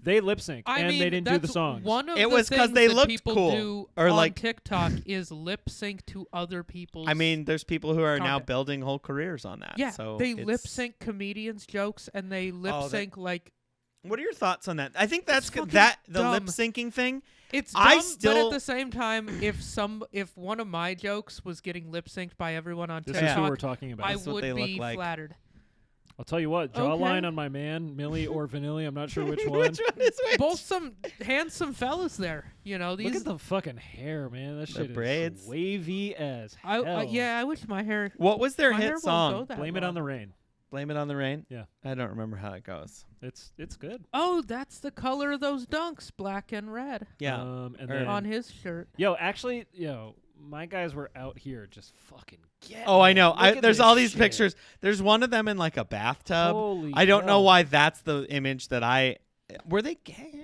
they lip sync and they didn't do the songs. One of It the was 'cause things they that looked people cool. do Or on like- TikTok is lip sync to other people's. I mean, there's people who are now content. building whole careers on that. Yeah, so they it's- lip sync comedians' jokes and they lip sync like. What are your thoughts on that? I think that's It's fucking the lip dumb. syncing thing. It's I dumb, but still- at the same time, if one of my jokes was getting lip synced by everyone on This is who TikTok, we're talking about. I That's what would they be look like. flattered. I'll tell you what, jawline on my man, Millie or Vanilli, I'm not sure which one. Which one is which? Both some handsome fellas there. You know, Look these. at the fucking hair, man. That shit braids. is wavy as I hell. yeah, I wish my hair. What was their my hair hit won't go song? that Blame it long. on the rain. Blame It on the Rain? Yeah. I don't remember how it goes. It's good. Oh, that's the color of those dunks, black and red, Yeah. And Or- then, on his shirt. actually, my guys were out here just fucking getting Oh, I know. it. Look at There's this all these shit. pictures. There's one of them in like a bathtub. Holy I don't know hell. why that's the image that I. Were they gay?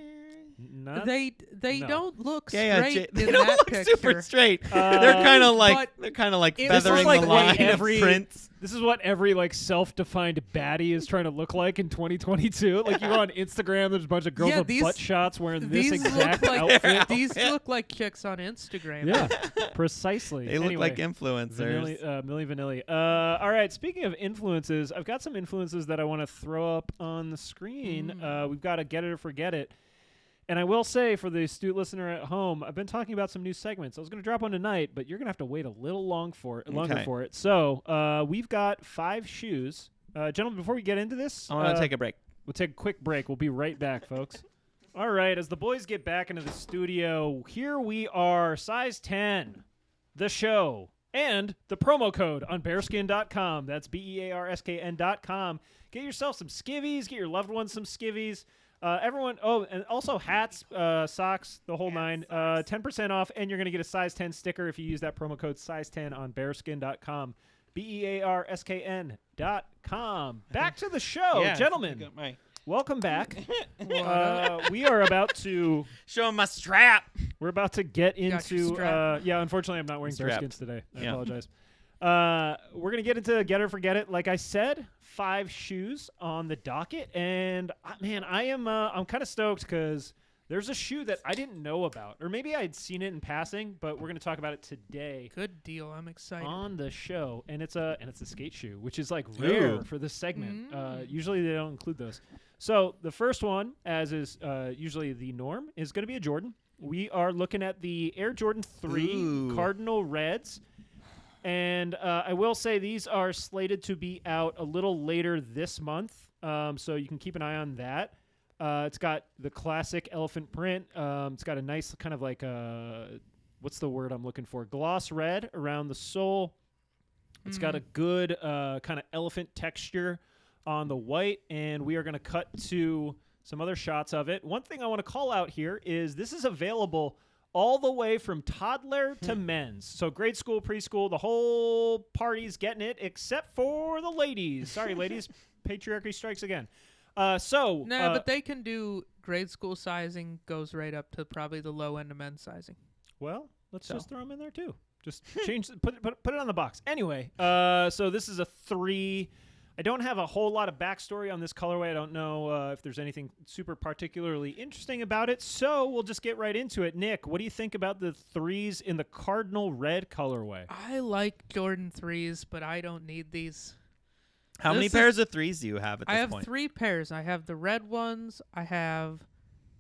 Not, They no. don't look Yeah, straight they in don't that look picture. super straight. They're kind of like but feathering it- This is the like what line every- of Prince. This is what every like self-defined baddie is trying to look like in 2022. Like you go on Instagram, there's a bunch of girls Yeah, with these- butt shots wearing this These exact look like outfit. these look like chicks on Instagram. Yeah, precisely. They look Anyway, like influencers. Milli Vanilli. All right, speaking of influences, I've got some influences that I want to throw up on the screen. We've got a Get It or Forget It. And I will say, for the astute listener at home, I've been talking about some new segments. I was going to drop one tonight, but you're going to have to wait a little longer for it. So we've got 5 shoes. Gentlemen, before we get into this, I want to take a break. we'll take a quick break. We'll be right back, folks. All right, as the boys get back into the studio, here we are, size 10, the show, and the promo code on bearskin.com. That's BEARSKN.com. Get yourself some skivvies. Get your loved ones some skivvies. Everyone, and also hats, socks, the whole nine. 10% off, and you're going to get a size 10 sticker if you use that promo code size 10 on bearskin.com. BEARSKN.com. Back to the show, gentlemen. Welcome back. We are about to Show 'em my strap. We're about to get Got your into strap. unfortunately I'm not wearing Strapped. bearskins today. I Yeah. apologize. We're gonna get into Get It or Forget It. Like I said, 5 shoes on the docket, and man, I'm kind of stoked because there's a shoe that I didn't know about, or maybe I'd seen it in passing, but we're gonna talk about it today Good deal. I'm excited. on the show, and it's a skate shoe, which is like rare Ooh. for this segment. Usually they don't include those. So the first one, as is usually the norm, is going to be a Jordan. We are looking at the Air Jordan 3 Ooh. Cardinal Reds, and I will say these are slated to be out a little later this month, so you can keep an eye on that. It's got the classic elephant print. It's got a nice kind of like what's the word I'm looking for? Gloss red around the sole. It's got a good kind of elephant texture on the white, and we are going to cut to some other shots of it. One thing I want to call out here is this is available all the way from toddler to men's. So grade school, preschool, the whole party's getting it, except for the ladies. Sorry, ladies. Patriarchy strikes again. But they can do grade school sizing, goes right up to probably the low end of men's sizing. Well, let's just throw them in there too. Just change, put it on the box. Anyway, so this is a 3. I don't have a whole lot of backstory on this colorway. I don't know if there's anything super particularly interesting about it. So we'll just get right into it. Nick, what do you think about the 3s in the Cardinal Red colorway? I like Jordan 3s, but I don't need these. How many This pairs of 3s do you have at this I have point? 3 pairs. I have the red ones, I have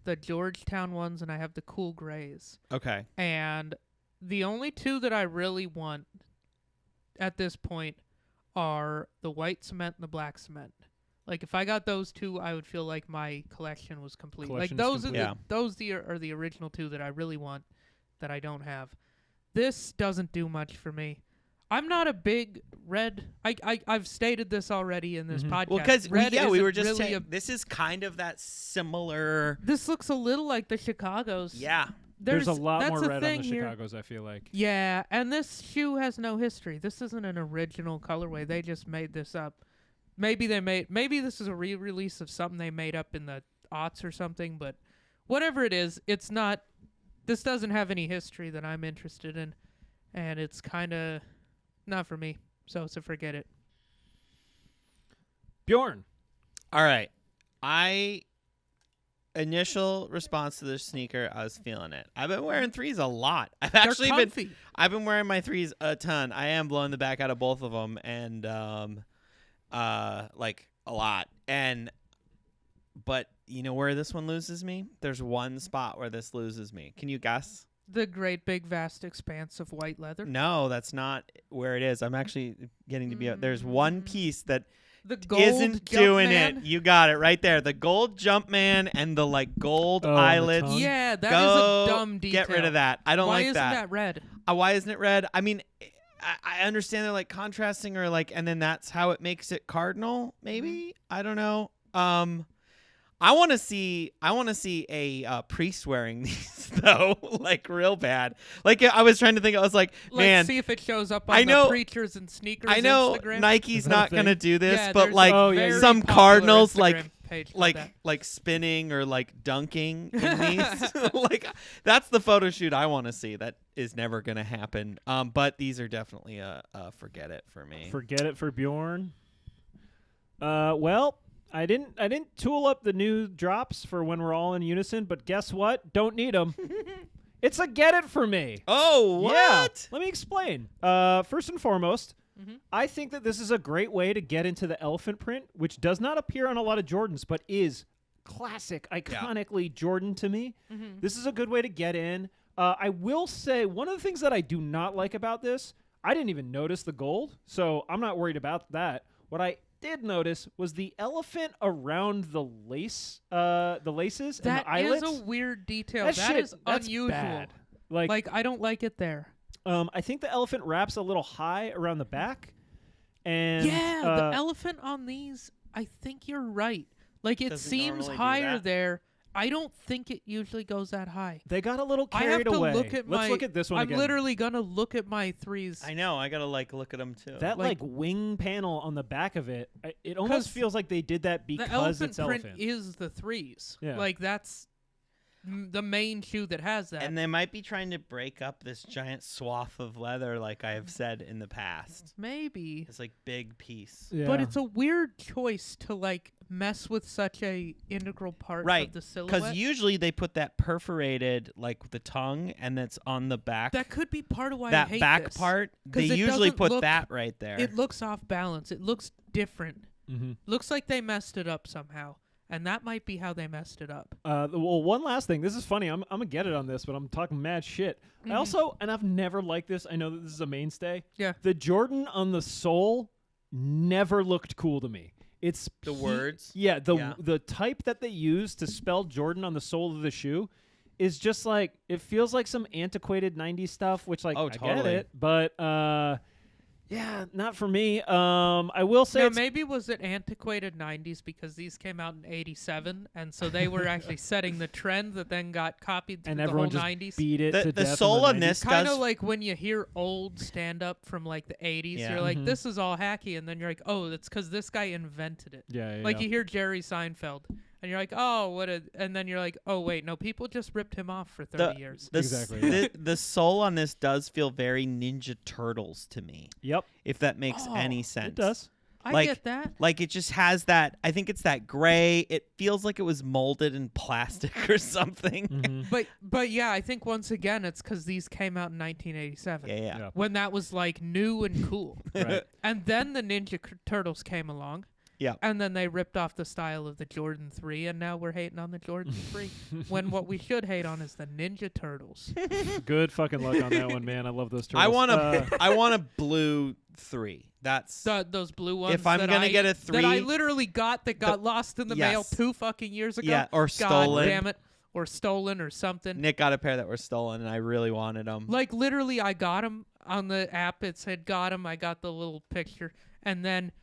the Georgetown ones, and I have the cool grays. Okay. And the only 2 that I really want at this point are the white cement and the black cement. Like if I got those 2, I would feel like my collection was complete. Collection Like is those complete. are those are the original 2 that I really want that I don't have. This doesn't do much for me. I'm not a big red. I've stated this already in this podcast. Well, because red we isn't were just really saying this is kind of that similar. This looks a little like the Chicago's. Yeah. There's a lot that's more the red on thing the here. Chicago's, I feel like. Yeah, and this shoe has no history. This isn't an original colorway. They just made this up. Maybe this is a re-release of something they made up in the aughts or something, but whatever it is, it's not. This doesn't have any history that I'm interested in, and it's kind of not for me. So forget it. Bjorn. All right. Initial response to this sneaker, I was feeling it. I've been wearing threes a lot. I've been wearing my threes a ton. I am blowing the back out of both of them, and like a lot. But you know where this one loses me? There's one spot where this loses me. Can you guess? The great big vast expanse of white leather. No, that's not where it is. I'm actually getting to be. There's one piece that the gold isn't doing Jumpman? it. You got it right there. The gold Jumpman and the like gold eyelets. Yeah, that is a dumb detail. Get rid of that. I don't Why like isn't that. that red? Why isn't it red? I mean, I understand they're like contrasting or like, and then that's how it makes it cardinal. Maybe I don't know. I want to see a priest wearing these though, like real bad. Like I was trying to think, I was like, man, see if it shows up on the preachers and sneakers. I know Instagram. Nike's not gonna do this, Yeah, but like some popular Cardinals Instagram like spinning or like dunking in these. Like that's the photo shoot I want to see. That is never gonna happen. But these are definitely a forget it for me. Forget it for Bjorn. Well. I didn't tool up the new drops for when we're all in unison, but guess what? Don't need them. It's a get it for me. Oh, what? Yeah. Let me explain. First and foremost, I think that this is a great way to get into the elephant print, which does not appear on a lot of Jordans, but is classic, iconically Jordan to me. This is a good way to get in. I will say one of the things that I do not like about this, I didn't even notice the gold, so I'm not worried about that. What I did notice was the elephant around the laces and the eyelets. That is a weird detail. That's unusual. Bad. Like I don't like it there. I think the elephant wraps a little high around the back. And the elephant on these, I think you're right. Like it seems higher there. I don't think it usually goes that high. They got a little carried away. Let's look at this one again. I'm literally gonna look at my threes. I know. I gotta look at them too. That like wing panel on the back of it, it almost feels like they did that because it's elephant. The elephant print is the threes. Yeah. Like that's the main shoe that has that. And they might be trying to break up this giant swath of leather, like I have said in the past. Maybe it's like big piece. Yeah. But it's a weird choice to like mess with such a integral part of the silhouette. Because usually they put that perforated, like the tongue, and that's on the back. That could be part of why that I hate back this. part. They usually put that right there. It looks off balance. It looks different. Looks like they messed it up somehow. And that might be how they messed it up. Well, one last thing. This is funny. I'm gonna get it on this, but I'm talking mad shit. I also, and I've never liked this. I know that this is a mainstay. Yeah. The Jordan on the sole never looked cool to me. It's the words. Yeah. The type that they use to spell Jordan on the sole of the shoe is just like it feels like some antiquated '90s stuff. Which like I get it, but yeah, not for me. I will say maybe was it antiquated 90s because these came out in 87, and so they were actually setting the trend that then got copied through and the everyone whole just 90s. Beat it to the death sole in the on this kind of like when you hear old stand-up from like the 80s, you're like, this is all hacky, and then you're like, oh, that's because this guy invented it. Yeah. Like you hear Jerry Seinfeld. And you're like, oh, and then you're like, oh, wait, no, people just ripped him off for 30 years. Exactly. The sole on this does feel very Ninja Turtles to me. Yep. If that makes any sense. It does. I get that. Like it just has that. I think it's that gray. It feels like it was molded in plastic or something. But yeah, I think once again it's because these came out in 1987. Yeah. When that was like new and cool. Right. And then the Ninja Turtles came along. Yeah. And then they ripped off the style of the Jordan 3, and now we're hating on the Jordan 3. When what we should hate on is the Ninja Turtles. Good fucking luck on that one, man. I love those turtles. I want a blue 3. That's those blue ones. If I'm gonna get a 3, that I literally got lost in the mail 2 fucking years ago. Yeah, or stolen. God damn it. Or stolen or something. Nick got a pair that were stolen, and I really wanted them. Like, literally, I got them on the app. It said, got them. I got the little picture. And then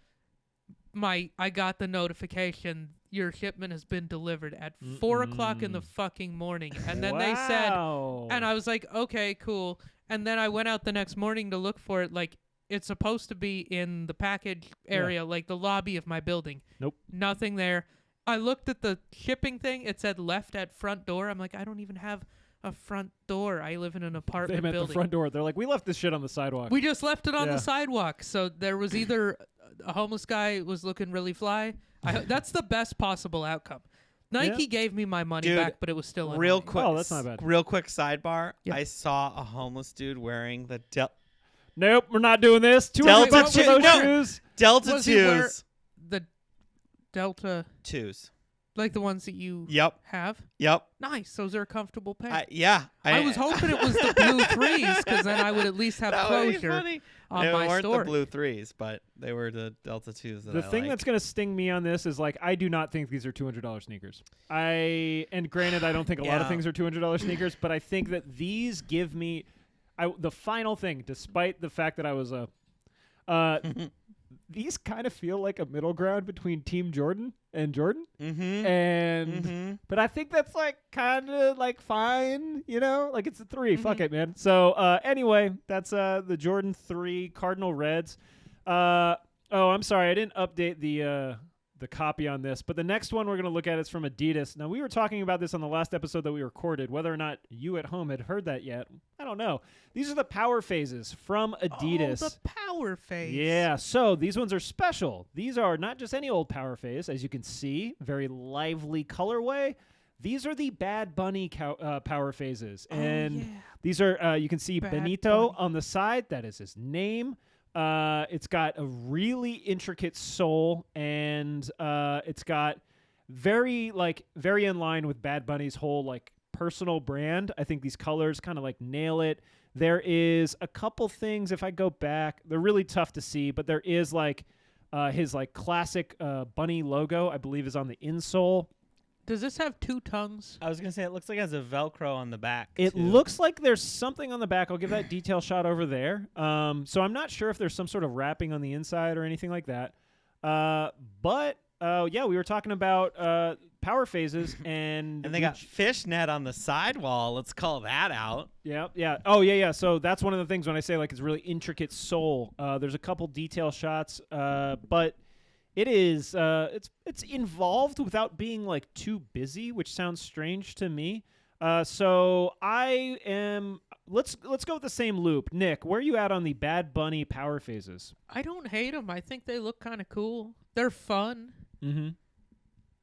I got the notification, your shipment has been delivered at 4 o'clock in the fucking morning. And then they said, and I was like, okay, cool. And then I went out the next morning to look for it. Like, it's supposed to be in the package area, like the lobby of my building. Nope. Nothing there. I looked at the shipping thing. It said left at front door. I'm like, I don't even have a front door. I live in an apartment building. building. The front door. They're like, we left this shit on the sidewalk. We just left it on the sidewalk. So there was either a homeless guy was looking really fly. That's the best possible outcome. Nike gave me my money Dude, back, but it was still real annoying. quick. Oh, that's not bad. Real quick sidebar. Yeah. I saw a homeless dude wearing the Nope, we're not doing this. Delta $200 for those no. shoes. Delta Was he wear- 2s. The Delta, 2s. like the ones that you Yep. have. Yep. Nice. Those are a comfortable pair. Yeah. I was hoping it was the blue 3s, because then I would at least have that would be closure funny. on They my weren't store. the blue 3s, but they were the Delta 2s that The I thing like. that's going to sting me on this is like I do not think these are $200 sneakers. And granted, I don't think a lot of Yeah. things are $200 sneakers, but I think that these give me the final thing, despite the fact that I was these kind of feel like a middle ground between Team Jordan and Jordan. Mm-hmm. And but I think that's like kind of like fine, like it's a 3. Fuck it, man. So anyway, that's the Jordan 3 Cardinal Reds. Oh, I'm sorry, I didn't update the copy on this, but the next one we're going to look at is from Adidas. Now, we were talking about this on the last episode that we recorded. Whether or not you at home had heard that yet, I don't know. These are the power phases from Adidas. Oh, the power phase. Yeah, so these ones are special. These are not just any old power phase, as you can see, very lively colorway. These are the Bad Bunny power phases. And these are, you can see Bad Benito Bunny. on the side. That is his name. It's got a really intricate sole, and it's got very in line with Bad Bunny's whole like personal brand. I think these colors kind of like nail it. There is a couple things, if I go back, they're really tough to see, but there is like his like classic bunny logo, I believe, is on the insole. Does this have 2 tongues? I was going to say, it looks like it has a Velcro on the back. It too. looks like there's something on the back. I'll give that detail shot over there. So I'm not sure if there's some sort of wrapping on the inside or anything like that. But yeah, we were talking about power phases, and they got fishnet on the sidewall. Let's call that out. Yeah. Oh, yeah. So that's one of the things when I say like it's really intricate sole. There's a couple detail shots, but it is it's involved without being like too busy, which sounds strange to me. So I am. Let's go with the same loop. Nick, where are you at on the Bad Bunny power phases? I don't hate them. I think they look kind of cool. They're fun. Mm-hmm.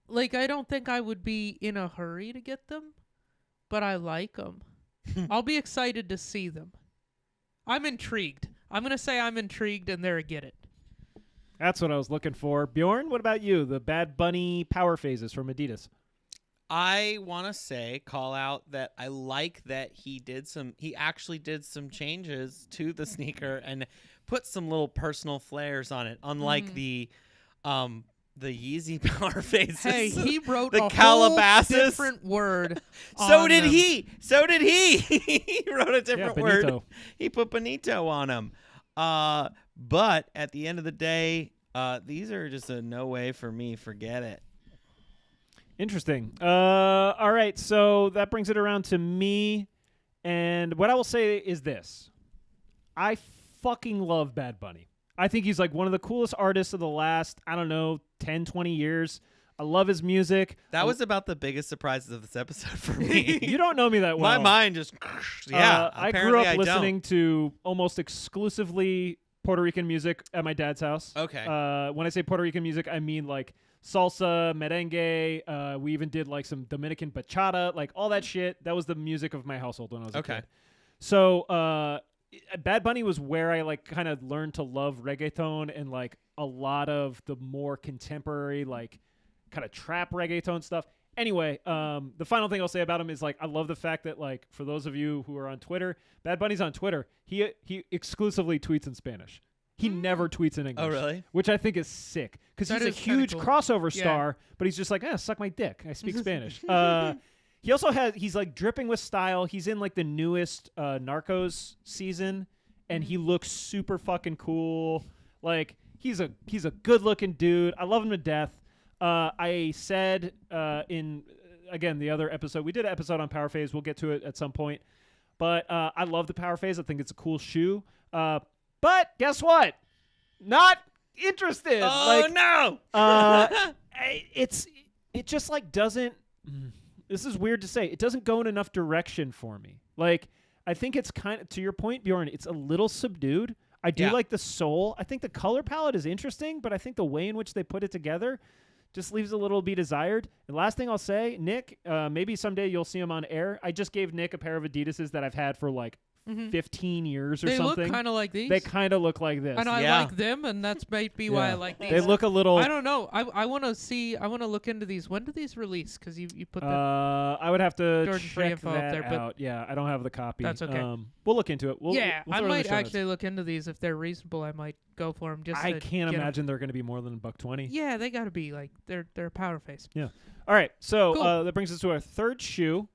Like, I don't think I would be in a hurry to get them, but I like them. I'll be excited to see them. I'm intrigued. I'm going to say I'm intrigued, and there I get it. That's what I was looking for. Bjorn, what about you? The Bad Bunny power phases from Adidas. I want to call out that I like that he actually did some changes to the sneaker and put some little personal flares on it, unlike the Yeezy power phases. Hey, he wrote the a Calabasas. whole different word. So on did them. he. So did he. He wrote a different word. Benito. He put Benito on him. But at the end of the day, these are just a no way for me. Forget it. Interesting. All right, so that brings it around to me. And what I will say is this. I fucking love Bad Bunny. I think he's like one of the coolest artists of the last, 10, 20 years. I love his music. That was about the biggest surprises of this episode for me. You don't know me that well. My mind just, yeah. I grew apparently up I listening to almost exclusively Puerto Rican music at my dad's house. Okay. When I say Puerto Rican music, I mean like salsa, merengue. We even did like some Dominican bachata, like all that shit. That was the music of my household when I was a kid. So Bad Bunny was where I like kind of learned to love reggaeton and like a lot of the more contemporary like kind of trap reggaeton stuff. Anyway, the final thing I'll say about him is like I love the fact that like for those of you who are on Twitter, Bad Bunny's on Twitter. He exclusively tweets in Spanish. He never tweets in English. Oh, really? Which I think is sick because That he's a is kinda huge cool. crossover Yeah. star, but he's just like, suck my dick. I speak Spanish. He also he's like dripping with style. He's in like the newest Narcos season, and he looks super fucking cool. Like he's a good looking dude. I love him to death. I said in again the other episode, we did an episode on Power Phase. We'll get to it at some point. But I love the Power Phase. I think it's a cool shoe. But guess what? Not interested. Oh, no. It just like doesn't. This is weird to say. It doesn't go in enough direction for me. Like I think it's kind of to your point, Bjorn. It's a little subdued. I do Yeah. like the sole. I think the color palette is interesting, but I think the way in which they put it together just leaves a little to be desired. And last thing I'll say, Nick, maybe someday you'll see him on air. I just gave Nick a pair of Adidases that I've had for like 15 years or they something. look kind of like these. They kind of look like this. and I Yeah. like them, and that's maybe why I like these. They look a little. I don't know. I want to see. I want to look into these. When do these release? Because you put that. I would have to Jordan free check info up that there, but out. Yeah, I don't have the copy. that's okay. We'll look into it. We'll yeah, throw I it in the might show notes. actually look into these if they're reasonable. I might go for them. Just I to can't get 'em. imagine they're going to be more than $120. Yeah, they got to be like they're a power face. All right, so Cool. that brings us to our third shoe.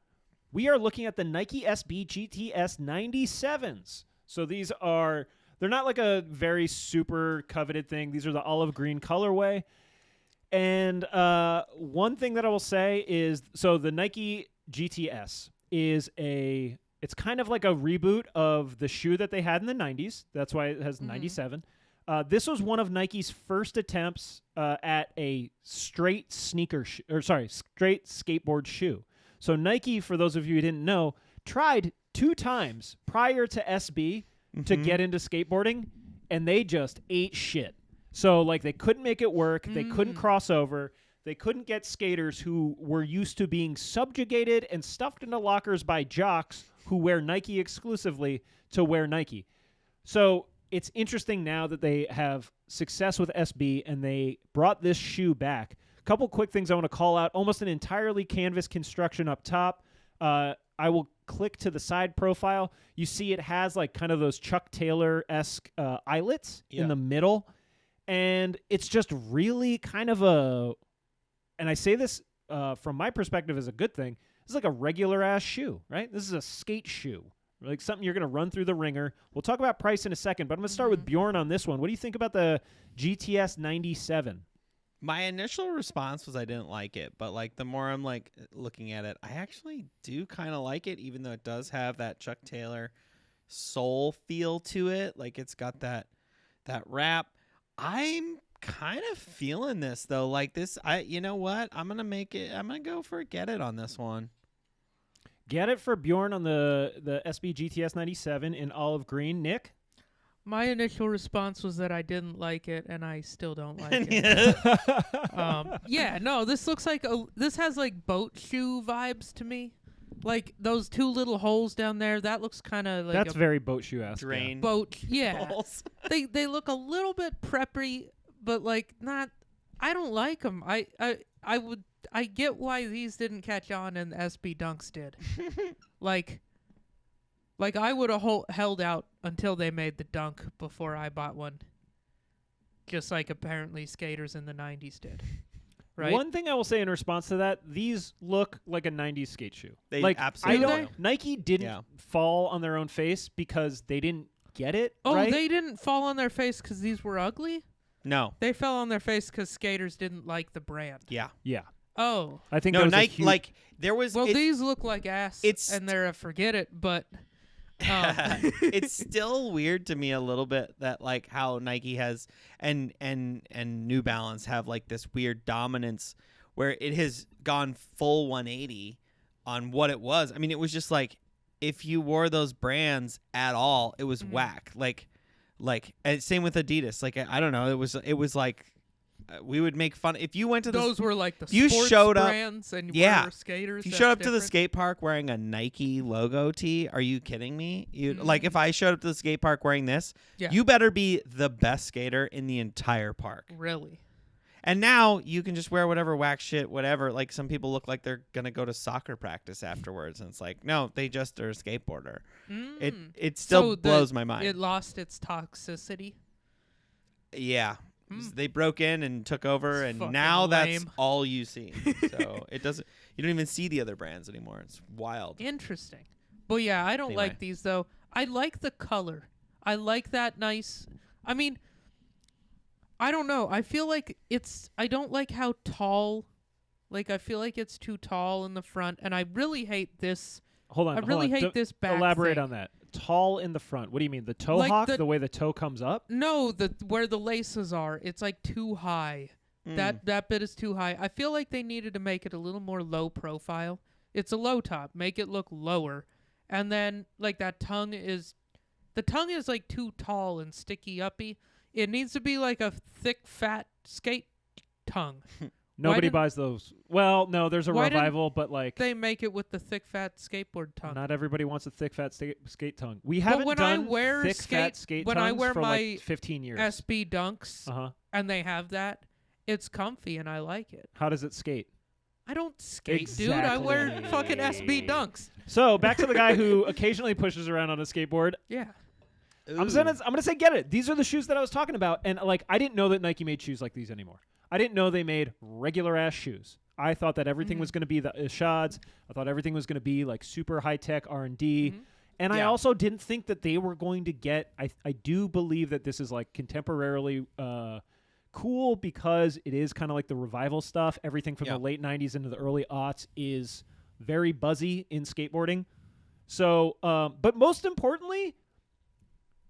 We are looking at the Nike SB GTS 97s. So these are, they're not like a very super coveted thing. These are the olive green colorway. And one thing that I will say is, so the Nike GTS is it's kind of like a reboot of the shoe that they had in the 90s. That's why it has 97. This was one of Nike's first attempts at a straight straight skateboard shoe. So Nike, for those of you who didn't know, tried 2 times prior to SB to get into skateboarding, and they just ate shit. So like they couldn't make it work. They couldn't cross over. They couldn't get skaters who were used to being subjugated and stuffed into lockers by jocks who wear Nike exclusively to wear Nike. So it's interesting now that they have success with SB and they brought this shoe back. A couple quick things I want to call out. Almost an entirely canvas construction up top. I will click to the side profile. You see it has like kind of those Chuck Taylor-esque eyelets in the middle. And it's just really kind of and I say this from my perspective as a good thing, this is like a regular-ass shoe, right? This is a skate shoe, like something you're going to run through the ringer. We'll talk about price in a second, but I'm going to start with Bjorn on this one. What do you think about the GTS 97? My initial response was I didn't like it, but like the more I'm like looking at it, I actually do kind of like it, even though it does have that Chuck Taylor soul feel to it. Like it's got that wrap. I'm kind of feeling this though. Like this, you know what? I'm gonna go for get it on this one. Get it for Bjorn on the SB GTS 97 in olive green. Nick? My initial response was that I didn't like it, and I still don't like it. Yeah, no, this looks like this has like boat shoe vibes to me. Like those 2 little holes down there, that looks kind of like That's very boat shoe-esque. Drain boat. Yeah, holes. they look a little bit preppy, but like not. I don't like them. I get why these didn't catch on and SB Dunks did. Like I would have held out until they made the dunk before I bought one. Just like apparently skaters in the 90s did. Right? One thing I will say in response to that, these look like a 90s skate shoe. They like absolutely I don't do. Nike didn't fall on their own face because they didn't get it, Oh, right? they didn't fall on their face because these were ugly? No. They fell on their face because skaters didn't like the brand. Yeah. Yeah. Oh. I think No, that was a Nike. huge- Like there was. Well, these look like ass, it's- and they're a forget it, but... It's still weird to me a little bit that like how Nike has and New Balance have like this weird dominance where it has gone full 180 on what it was. I mean, it was just like if you wore those brands at all, it was whack. Like and same with Adidas. Like I don't know, it was like we would make fun if you went to those were like the you sports showed up- brands and Yeah. were skaters. If you that's showed up to the different. skate park wearing a Nike logo tee, are you kidding me? Like if I showed up to the skate park wearing this, Yeah. you better be the best skater in the entire park. Really? And now you can just wear whatever whack shit, whatever. Like some people look like they're gonna go to soccer practice afterwards, and it's like, no, they just are a skateboarder. It still blows my mind. It lost its toxicity. Yeah. They broke in and took over, It's and fucking now that's lame. all you see. So it doesn't. You don't even see the other brands anymore. It's wild. Interesting. But yeah, I don't Anyway. like these though. I like the color. I like that nice. I mean, I don't know. I feel like I don't like how tall. Like I feel like it's too tall in the front, and I really hate this. Hold on. I really hold on. hate this back Elaborate thing. on that. Tall in the front. What do you mean? The toe Like hawk? the- The way the toe comes up? No, where the laces are, it's like too high. That bit is too high. I feel like they needed to make it a little more low profile. It's a low top. Make it look lower. And then like that The tongue is like too tall and sticky uppy. It needs to be like a thick, fat skate tongue. Nobody buys those. Well, no, there's a revival, but like they make it with the thick, fat skateboard tongue. Not everybody wants a thick, fat skate tongue. We haven't when done I wear thick, fat skate when tongues I wear for my like 15 years. SB Dunks, and they have that, it's comfy and I like it. How does it skate? I don't skate, dude. I wear fucking SB Dunks. So back to the guy who occasionally pushes around on a skateboard. Yeah. I'm gonna say get it. These are the shoes that I was talking about, and like I didn't know that Nike made shoes like these anymore. I didn't know they made regular ass shoes. I thought that everything was going to be the Ishads. I thought everything was going to be like super high tech R&D. And I also didn't think that they were going to get. I do believe that this is like contemporarily cool because it is kind of like the revival stuff. Everything from the late 90s into the early aughts is very buzzy in skateboarding. So, but most importantly,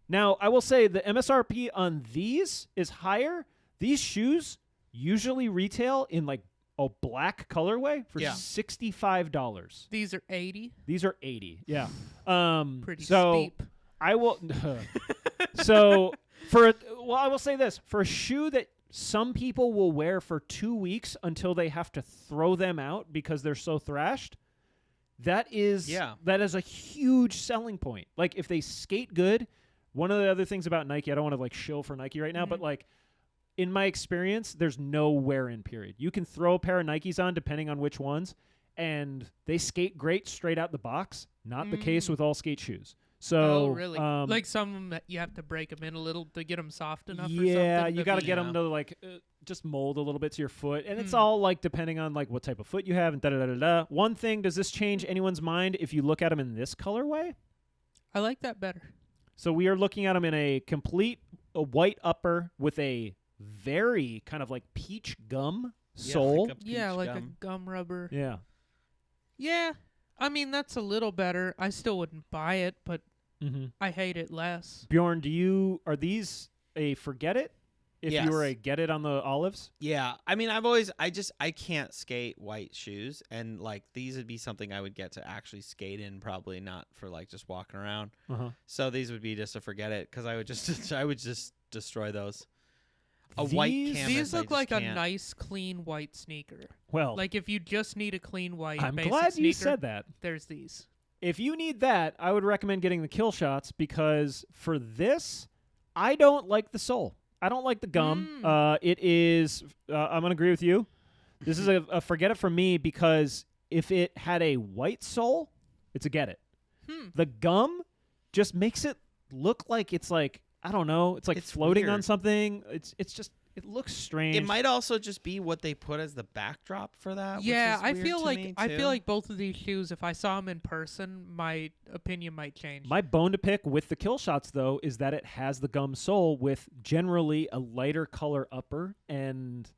now I will say the MSRP on these is higher. These shoes usually retail in like a black colorway for $65. These are 80. These are 80. Yeah. Pretty steep. I will. I will say this for a shoe that some people will wear for 2 weeks until they have to throw them out because they're so thrashed. That is a huge selling point. Like if they skate good, one of the other things about Nike, I don't want to like shill for Nike right now, but like in my experience, there's no wear-in period. You can throw a pair of Nikes on depending on which ones, and they skate great straight out the box. Not the case with all skate shoes. So, really? Like some of them that you have to break them in a little to get them soft enough. Yeah, you got to get them to like just mold a little bit to your foot, and it's all like depending on like what type of foot you have and da da da da. One thing: does this change anyone's mind if you look at them in this colorway? I like that better. So we are looking at them in a complete white upper with a very kind of like peach gum sole. Like a gum rubber. Yeah. Yeah. I mean, that's a little better. I still wouldn't buy it, but I hate it less. Bjorn, are these a forget it? If you were a get it on the olives? Yeah. I mean, I can't skate white shoes, and like these would be something I would get to actually skate in, probably not for like just walking around. So these would be just a forget it because I would just destroy those. White canvas. These look like a nice, clean white sneaker. Well, like if you just need a clean white, I'm basic glad sneaker, you said that. There's these. If you need that, I would recommend getting the Kill Shots because for this, I don't like the sole. I don't like the gum. It is. I'm gonna agree with you. This is a forget it for me because if it had a white sole, it's a get it. The gum just makes it look like it's like. I don't know. It's like floating weird. on something. It looks strange. It might also just be what they put as the backdrop for that. Yeah, which is I feel like both of these shoes, if I saw them in person, my opinion might change. My bone to pick with the Kill Shots though is that it has the gum sole with generally a lighter color upper, and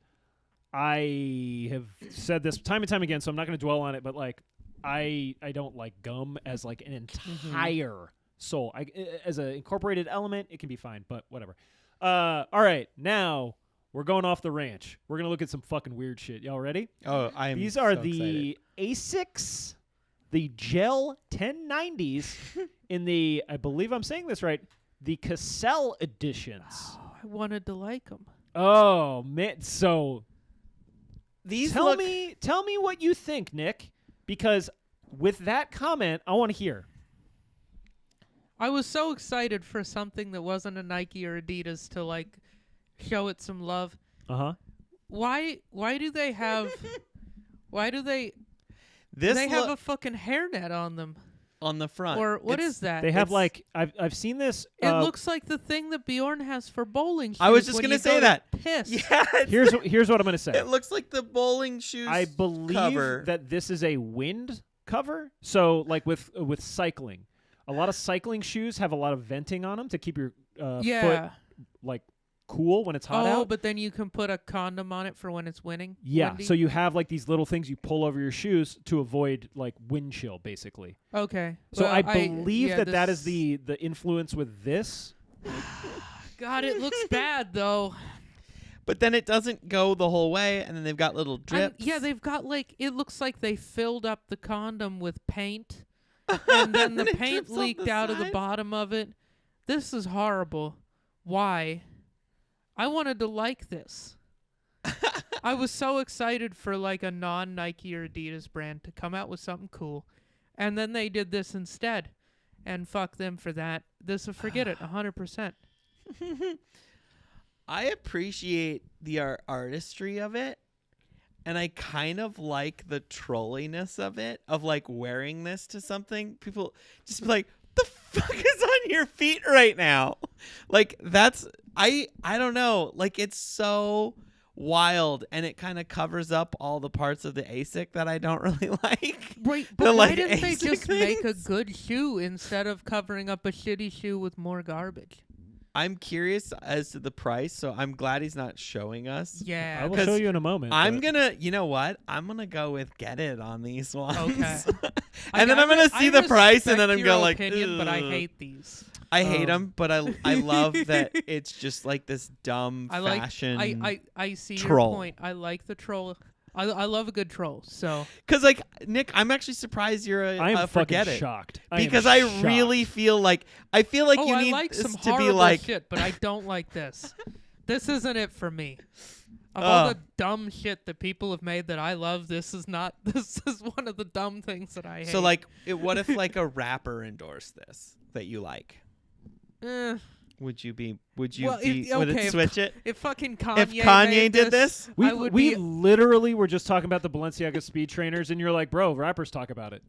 I have said this time and time again, so I'm not going to dwell on it. But like, I don't like gum as like an entire. Sole. As an incorporated element, it can be fine, but whatever. All right, now we're going off the ranch. We're going to look at some fucking weird shit. Y'all ready? Oh, These are the Asics, the Gel 1090s in the, I believe I'm saying this right, the Cassell editions. Oh, I wanted to like them. Oh, man. So these tell me what you think, Nick, because with that comment, I want to hear. I was so excited for something that wasn't a Nike or Adidas to like show it some love. Why do they have they have a fucking hairnet on them on the front? Or what is that? They have like I've seen this. It looks like the thing that Bjorn has for bowling shoes. I was just gonna say that. Piss. Yeah. Here's what I'm gonna say. It looks like the bowling shoes. I believe that this is a wind cover. So like with cycling. A lot of cycling shoes have a lot of venting on them to keep your foot like cool when it's hot out. Oh, but then you can put a condom on it for when it's windy. Yeah, so you have like these little things you pull over your shoes to avoid like wind chill, basically. Okay. So well, I believe that is the influence with this. God, it looks bad though. But then it doesn't go the whole way, and then they've got little drips. Yeah, they've got like, it looks like they filled up the condom with paint. And then the paint leaked out of the bottom of it. this is horrible. Why? I wanted to like this. I was so excited for like a non-Nike or Adidas brand to come out with something cool, and then they did this instead, and fuck them for that. Forget it, 100%. I appreciate the artistry of it, and I kind of like the trolliness of it, of like wearing this to something. People just be like, the fuck is on your feet right now? Like, that's, I don't know. Like, it's so wild, and it kind of covers up all the parts of the ASIC that I don't really like. Right, but why like, didn't they ASIC just make a things. good shoe instead of covering up a shitty shoe with more garbage? I'm curious as to the price, so I'm glad he's not showing us. Yeah. I will 'cause show you in a moment. I'm but- gonna, you know what? I'm gonna go with get it on these ones. Okay. And then I'm gonna see the price, and then I'm your gonna like, opinion, but I "Ugh." hate these. I hate them, but I love that it's just like this dumb I like. fashion. I see troll. your point. I like the troll. I love a good troll. So Because like Nick, I'm actually surprised you're I am a fucking forget it. shocked. Because I I am really shocked. feel like you I need like this some to horrible be like shit, but I don't like this. This isn't it for me. Of Oh. all the dumb shit that people have made that I love, this is not. This is one of the dumb things that I hate. so like what if like a rapper endorsed this that you like? Eh. Would you would Well, would okay, it if switch it? If fucking Kanye, If Kanye made did this? I would we be. literally were just talking about the Balenciaga speed trainers, and you're like, bro, rappers talk about it.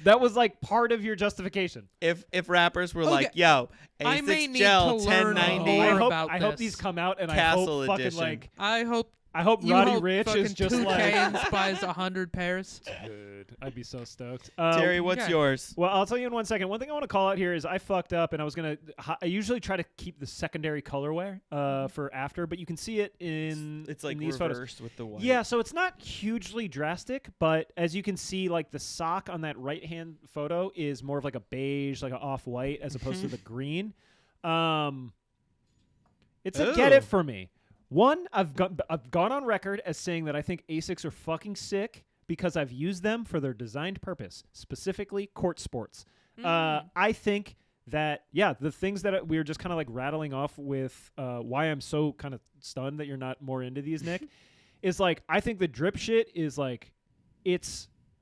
That was like part of your justification. If rappers were Okay, like, yo, I may A6 need gel to learn 1090 more I hope about I hope this. these come out, and Castle I hope fucking edition. like I hope you Roddy hope Ricch fucking is just 2K like, buys 100 pairs. dude, I'd be so stoked. Terry, what's yeah. yours? Well, I'll tell you in 1 second. One thing I want to call out here is I fucked up, and I was gonna. I usually try to keep the secondary colorway for after, but you can see it in It's like in these photos. reversed with the white. Yeah, so it's not hugely drastic, but as you can see, like the sock on that right-hand photo is more of like a beige, like an off-white, as opposed to the green. It's a get Ooh. it for me. One, I've gone on record as saying that I think ASICs are fucking sick because I've used them for their designed purpose, specifically court sports. I think that, yeah, the things that we were just kind of like rattling off with why I'm so kind of stunned that you're not more into these, Nick, is like, I think the drip shit is like,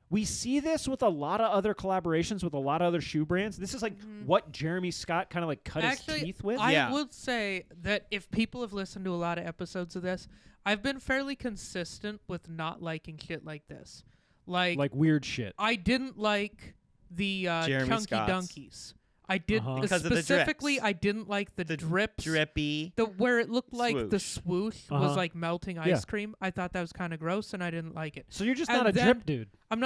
we see this with a lot of other collaborations with a lot of other shoe brands. This is like what Jeremy Scott kind of like cut his teeth with. I Yeah. would say that if people have listened to a lot of episodes of this, I've been fairly consistent with not liking shit like this. Like weird shit. I didn't like the Jeremy chunky Scott's. donkeys. I did Because of the specifically. drips. I didn't like the drips. drippy. The where it looked like the Swoosh. swoosh was like melting ice Yeah. cream. I thought that was kind of gross, and I didn't like it. So you're just And not a then- drip dude. I'm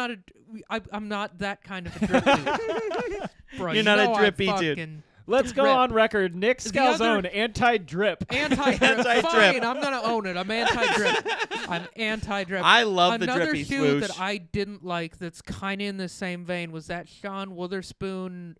not that kind of a drip dude. Bro, You're you not a know I drippy dude. fucking Let's go drip. on record. Nick The other- Scalzone, anti-drip. Anti-drip. Anti-drip. Fine, I'm gonna own it. I'm anti-drip. I'm anti-drip. I love the Another drippy shoe swoosh. that I didn't like that's kind of in the same vein was that Sean Witherspoon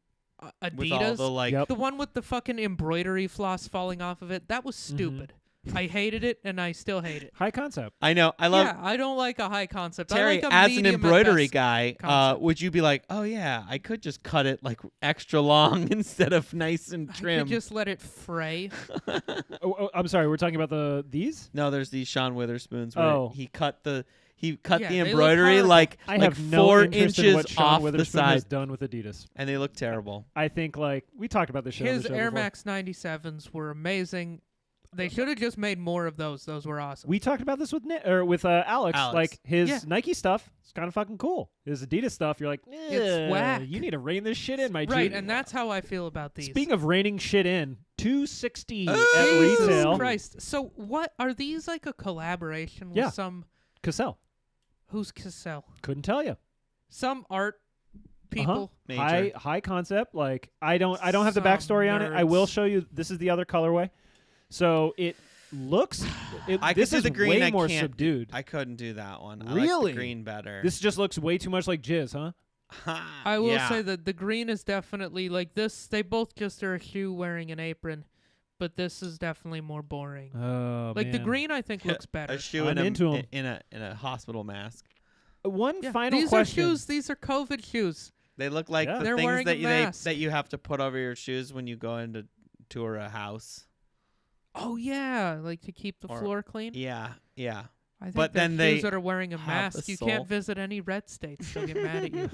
Adidas. with all the like Yep. The one with the fucking embroidery floss falling off of it. That was stupid. I hated it, and I still hate it. High concept. I know. I love Yeah, I don't like a high concept. I Terry like a as an medium at embroidery best guy. concept. Would you be like, oh yeah, I could just cut it like extra long instead of nice and I trim? could just let it fray. I'm sorry. We're talking about these. No, there's these Sean Witherspoons where Oh. he cut the Yeah, the they look embroidery horrible. like I like have no 4 interest in inches what Sean off the Witherspoon side, has done with Adidas. and they look terrible. I think like we talked about this shit. on His the show Air before. Max 97s were amazing. They should have just made more of those. Those were awesome. We talked about this with with Alex. Alex. Like his Yeah. Nike stuff is kind of fucking cool. His Adidas stuff, you're like, It's whack. You need to rein this shit in, my Right, G. and that's how I feel about these. Speaking of reining shit in, $260 at Jesus retail. Christ. So what are these like a collaboration with Yeah. some Cassell. who's Cassell? Couldn't tell you. Some art people. Major. High concept. Like I don't have the Some backstory on it. I will nerds. show you. This is the other colorway. So it looks. I could this do is the green. way I more can't. subdued. I couldn't do that one. I Really? like the green better. This just looks way too much like jizz, huh? I will Yeah. say that the green is definitely like this. They both just are a shoe wearing an apron, but this is definitely more boring. Oh Like the man. green, I think looks a better. shoe I'm in into 'em. in a hospital mask. One Yeah, final these question. are shoes. These are COVID shoes. They look like Yeah. the They're things wearing a that mask. that you have to put over your shoes when you go into tour a house. Oh yeah, like to keep the floor clean. Yeah. I think But then shoes they that are wearing a have mask, the you sole. can't visit any red states. They'll get mad at you.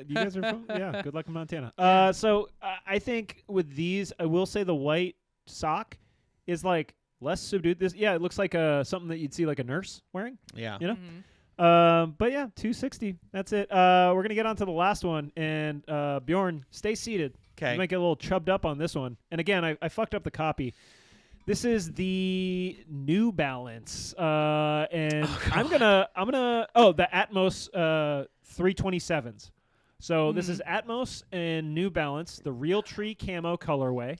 You guys are from, yeah. Good luck in Montana. So I think with these, I will say the white sock is like less subdued. This, it looks like something that you'd see like a nurse wearing. Yeah. You know. Mhm. But yeah, $260. That's it. We're gonna get on to the last one, and Bjorn, stay seated. Okay. You might get a little chubbed up on this one. And again, I fucked up the copy. This is the New Balance, and I'm gonna the Atmos 327s. So this is Atmos and New Balance, the Realtree camo colorway.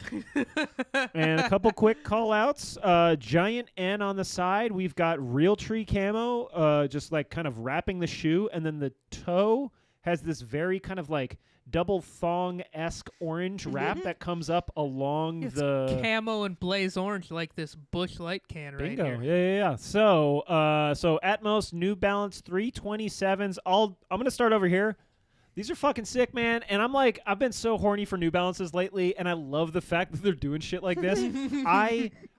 And a couple quick call outs. Giant N on the side. We've got Realtree camo, just like kind of wrapping the shoe. And then the toe has this very kind of like double thong-esque orange wrap that comes up along It's the camo and blaze orange like this Busch Light can bingo. right here. Yeah. So Atmos New Balance 327s. I'm gonna start over here. These are fucking sick, man. And I've been so horny for New Balances lately, and I love the fact that they're doing shit like this.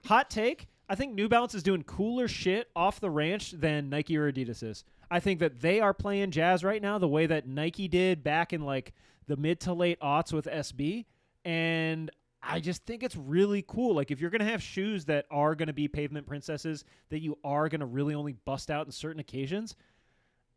Hot take, I think New Balance is doing cooler shit off the ranch than Nike or Adidas is. I think that they are playing jazz right now the way that Nike did back in like the mid to late aughts with SB. And I just think it's really cool. Like, if you're going to have shoes that are going to be pavement princesses that you are going to really only bust out in certain occasions,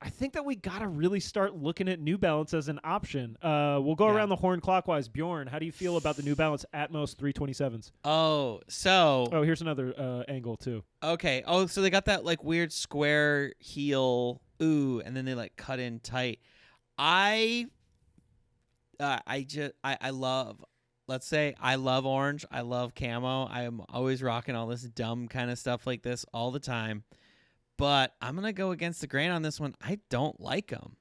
I think that we got to really start looking at New Balance as an option. We'll go around the horn clockwise. Bjorn, how do you feel about the New Balance Atmos 327s? Oh, so. Oh, here's another angle, too. Okay. Oh, so they got that like weird square heel. Ooh, and then they like cut in tight. I love. Let's say I love orange. I love camo. I'm always rocking all this dumb kind of stuff like this all the time. But I'm gonna go against the grain on this one. I don't like them.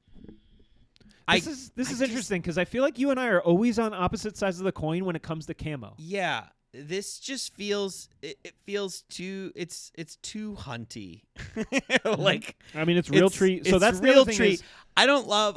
This is interesting because I feel like you and I are always on opposite sides of the coin when it comes to camo. Yeah, this just feels it feels too it's too hunty. Like, I mean, it's Realtree. So it's that's the other thing Realtree. is, I don't love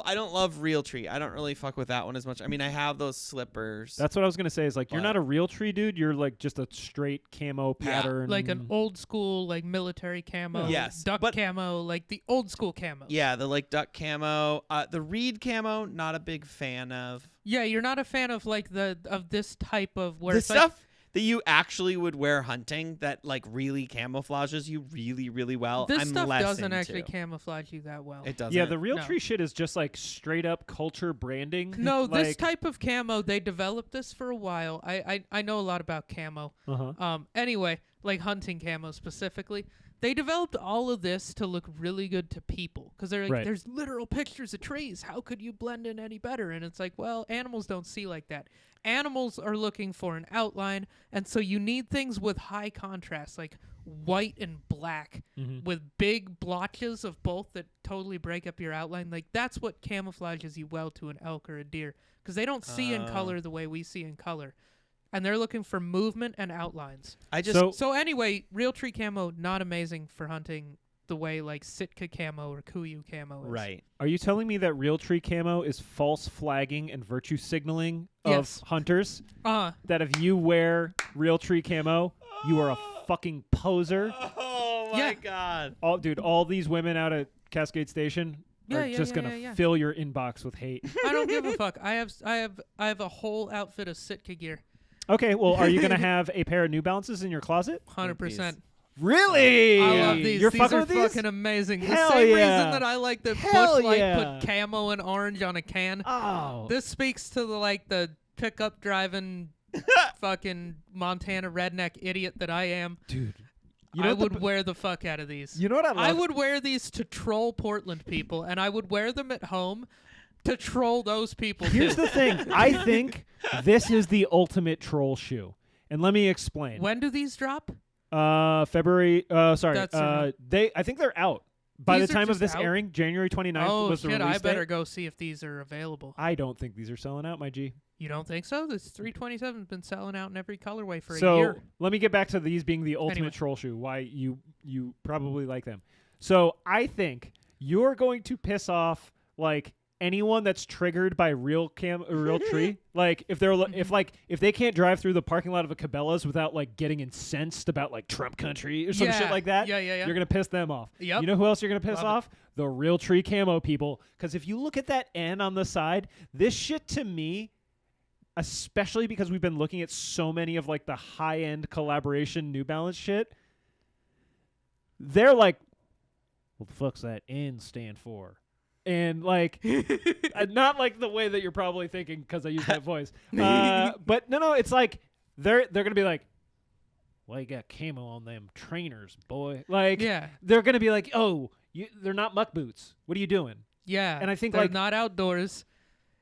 Realtree. I don't really fuck with that one as much. I mean, I have those slippers. that's what I was gonna say. Is like you're not a Realtree dude. You're like just a straight camo pattern, Like an old school, like military camo, Yes, duck camo, like the old school camo. Yeah, the like duck camo, the reed camo. Not a big fan of. Yeah, you're not a fan of like of this type of where The it's stuff that you actually would wear hunting that like really camouflages you really, really well. This I'm stuff less doesn't into. actually camouflage you that well. It doesn't. Yeah, the Realtree shit is just like straight up culture branding. No, like, this type of camo, they developed this for a while. I know a lot about camo. Anyway, like hunting camo specifically, they developed all of this to look really good to people because they're like, there's literal pictures of trees. How could you blend in any better? And it's like, well, animals don't see like that. Animals are looking for an outline, and so you need things with high contrast, like white and black, with big blotches of both that totally break up your outline. Like, that's what camouflages you well to an elk or a deer, because they don't see in color the way we see in color. And they're looking for movement and outlines. So anyway, Realtree camo, not amazing for hunting the way like Sitka camo or Kuiu camo is. Right. Are you telling me that Realtree camo is false flagging and virtue signaling of hunters? That if you wear Realtree camo, you are a fucking poser? Oh my god. All these women out at Cascade Station are just gonna fill your inbox with hate. I don't give a fuck. I have a whole outfit of Sitka gear. Okay, well, are you gonna have a pair of New Balances in your closet? 100%. Really? I love these. You're these fucking are with these? fucking amazing. Hell the same yeah. reason that I like the Busch Light put camo and orange on a can. Oh. This speaks to the pickup driving fucking Montana redneck idiot that I am. Dude. I would wear the fuck out of these. You know what I love? I would wear these to troll Portland people, and I would wear them at home to troll those people Here's too. the thing. I think this is the ultimate troll shoe. And let me explain. When do these drop? February. Sorry. That's I think they're out. By These the are time of just this out? airing, January 29th was the shit! release I better date. go see if these are available. I don't think these are selling out, my G. You don't think so? This 327 has been selling out in every colorway for a So year. let me get back to these being the ultimate troll shoe. Why you probably like them. So I think you're going to piss off like anyone that's triggered by real tree, like if they can't drive through the parking lot of a Cabela's without like getting incensed about like Trump country or some shit like that, Yeah. you're gonna piss them off. Yep. You know who else you're gonna piss Love off? The real tree camo people. Because if you look at that N on the side, this shit to me, especially because we've been looking at so many of like the high end collaboration New Balance shit, they're like, what the fuck's that N stand for? And like, not like the way that you're probably thinking because I use that voice. But no, it's like they're gonna be like, well, you got camo on them trainers, boy. Like, they're gonna be like, oh, they're not muck boots. What are you doing? Yeah, and I think they're like not outdoors.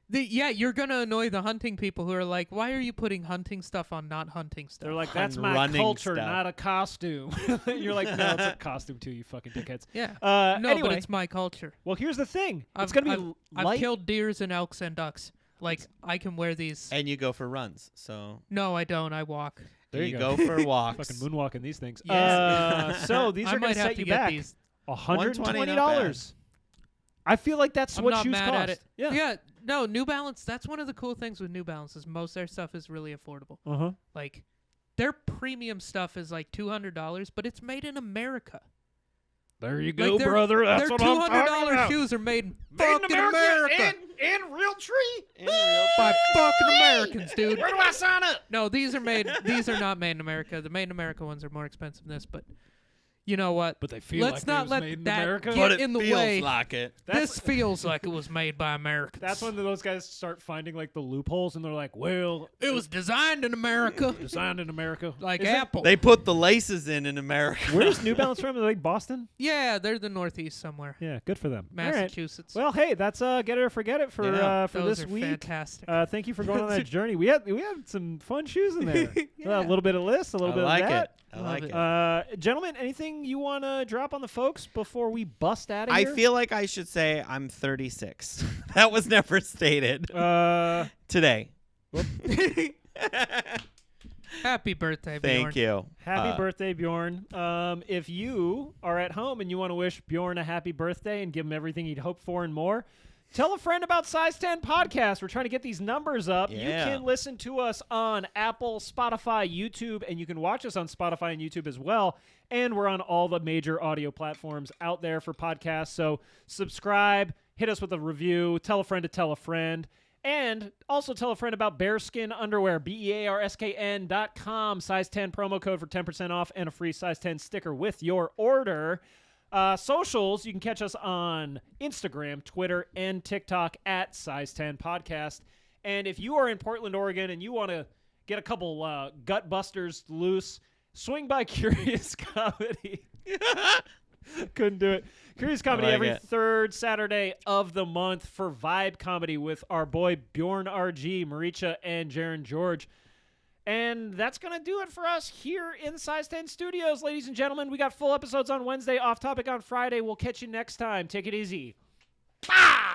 You're gonna annoy the hunting people who are like, why are you putting hunting stuff on not hunting stuff? They're like, that's my culture, not a costume. You're like, no, it's a costume too, you fucking dickheads. Yeah. No, anyway, but it's my culture. Well, here's the thing. I've, it's gonna be I've light. killed deers and elks and ducks. Like, I can wear these. And you go for runs, so. No, I don't. I walk. There you go for walks. Fucking moonwalking these things. Yes. So these are going to set you back $120. I feel like that's what shoes cost. At it. Yeah. No, New Balance. That's one of the cool things with New Balance is most of their stuff is really affordable. Like, their premium stuff is like $200, but it's made in America. There you go, brother. That's what I'm talking about. Their $200 shoes are made in fucking America. In real tree. By fucking Americans, dude. Where do I sign up? No, these are not made in America. The made in America ones are more expensive than this, but you know what? But they feel Let's not let made in that America. get in the way. Like it. This feels like it was made by Americans. That's when those guys start finding like the loopholes, and they're like, "Well, it was designed in America." Designed in America, like Apple. They put the laces in America. Where's New Balance from? Are they like Boston? Yeah, they're the Northeast somewhere. Yeah, good for them. Massachusetts. Well, hey, that's get it or forget it for those this are week. Fantastic. Thank you for going on that journey. We had some fun shoes in there. A little bit of this, a little bit of that. I like it. Gentlemen, anything you want to drop on the folks before we bust out of here? I feel like I should say I'm 36. That was never stated. Today. Happy birthday, Bjorn. Thank you. Happy birthday, Bjorn. If you are at home and you want to wish Bjorn a happy birthday and give him everything he'd hoped for and more, tell a friend about Size 10 Podcast. We're trying to get these numbers up. Yeah. You can listen to us on Apple, Spotify, YouTube, and you can watch us on Spotify and YouTube as well. And we're on all the major audio platforms out there for podcasts. So subscribe, hit us with a review, tell a friend to tell a friend. And also tell a friend about Bearskin Underwear, BEARSKN.com, size 10 promo code for 10% off and a free size 10 sticker with your order. Socials, you can catch us on Instagram, Twitter, and TikTok at size 10 podcast. And if you are in Portland, Oregon, and you want to get a couple gut busters loose, swing by Curious Comedy. Couldn't do it. Curious Comedy every third Saturday of the month for Vibe Comedy with our boy Bjorn RG, Maricha, and Jaron George. And that's going to do it for us here in Size 10 Studios, ladies and gentlemen. We got full episodes on Wednesday, off topic on Friday. We'll catch you next time. Take it easy. Bah!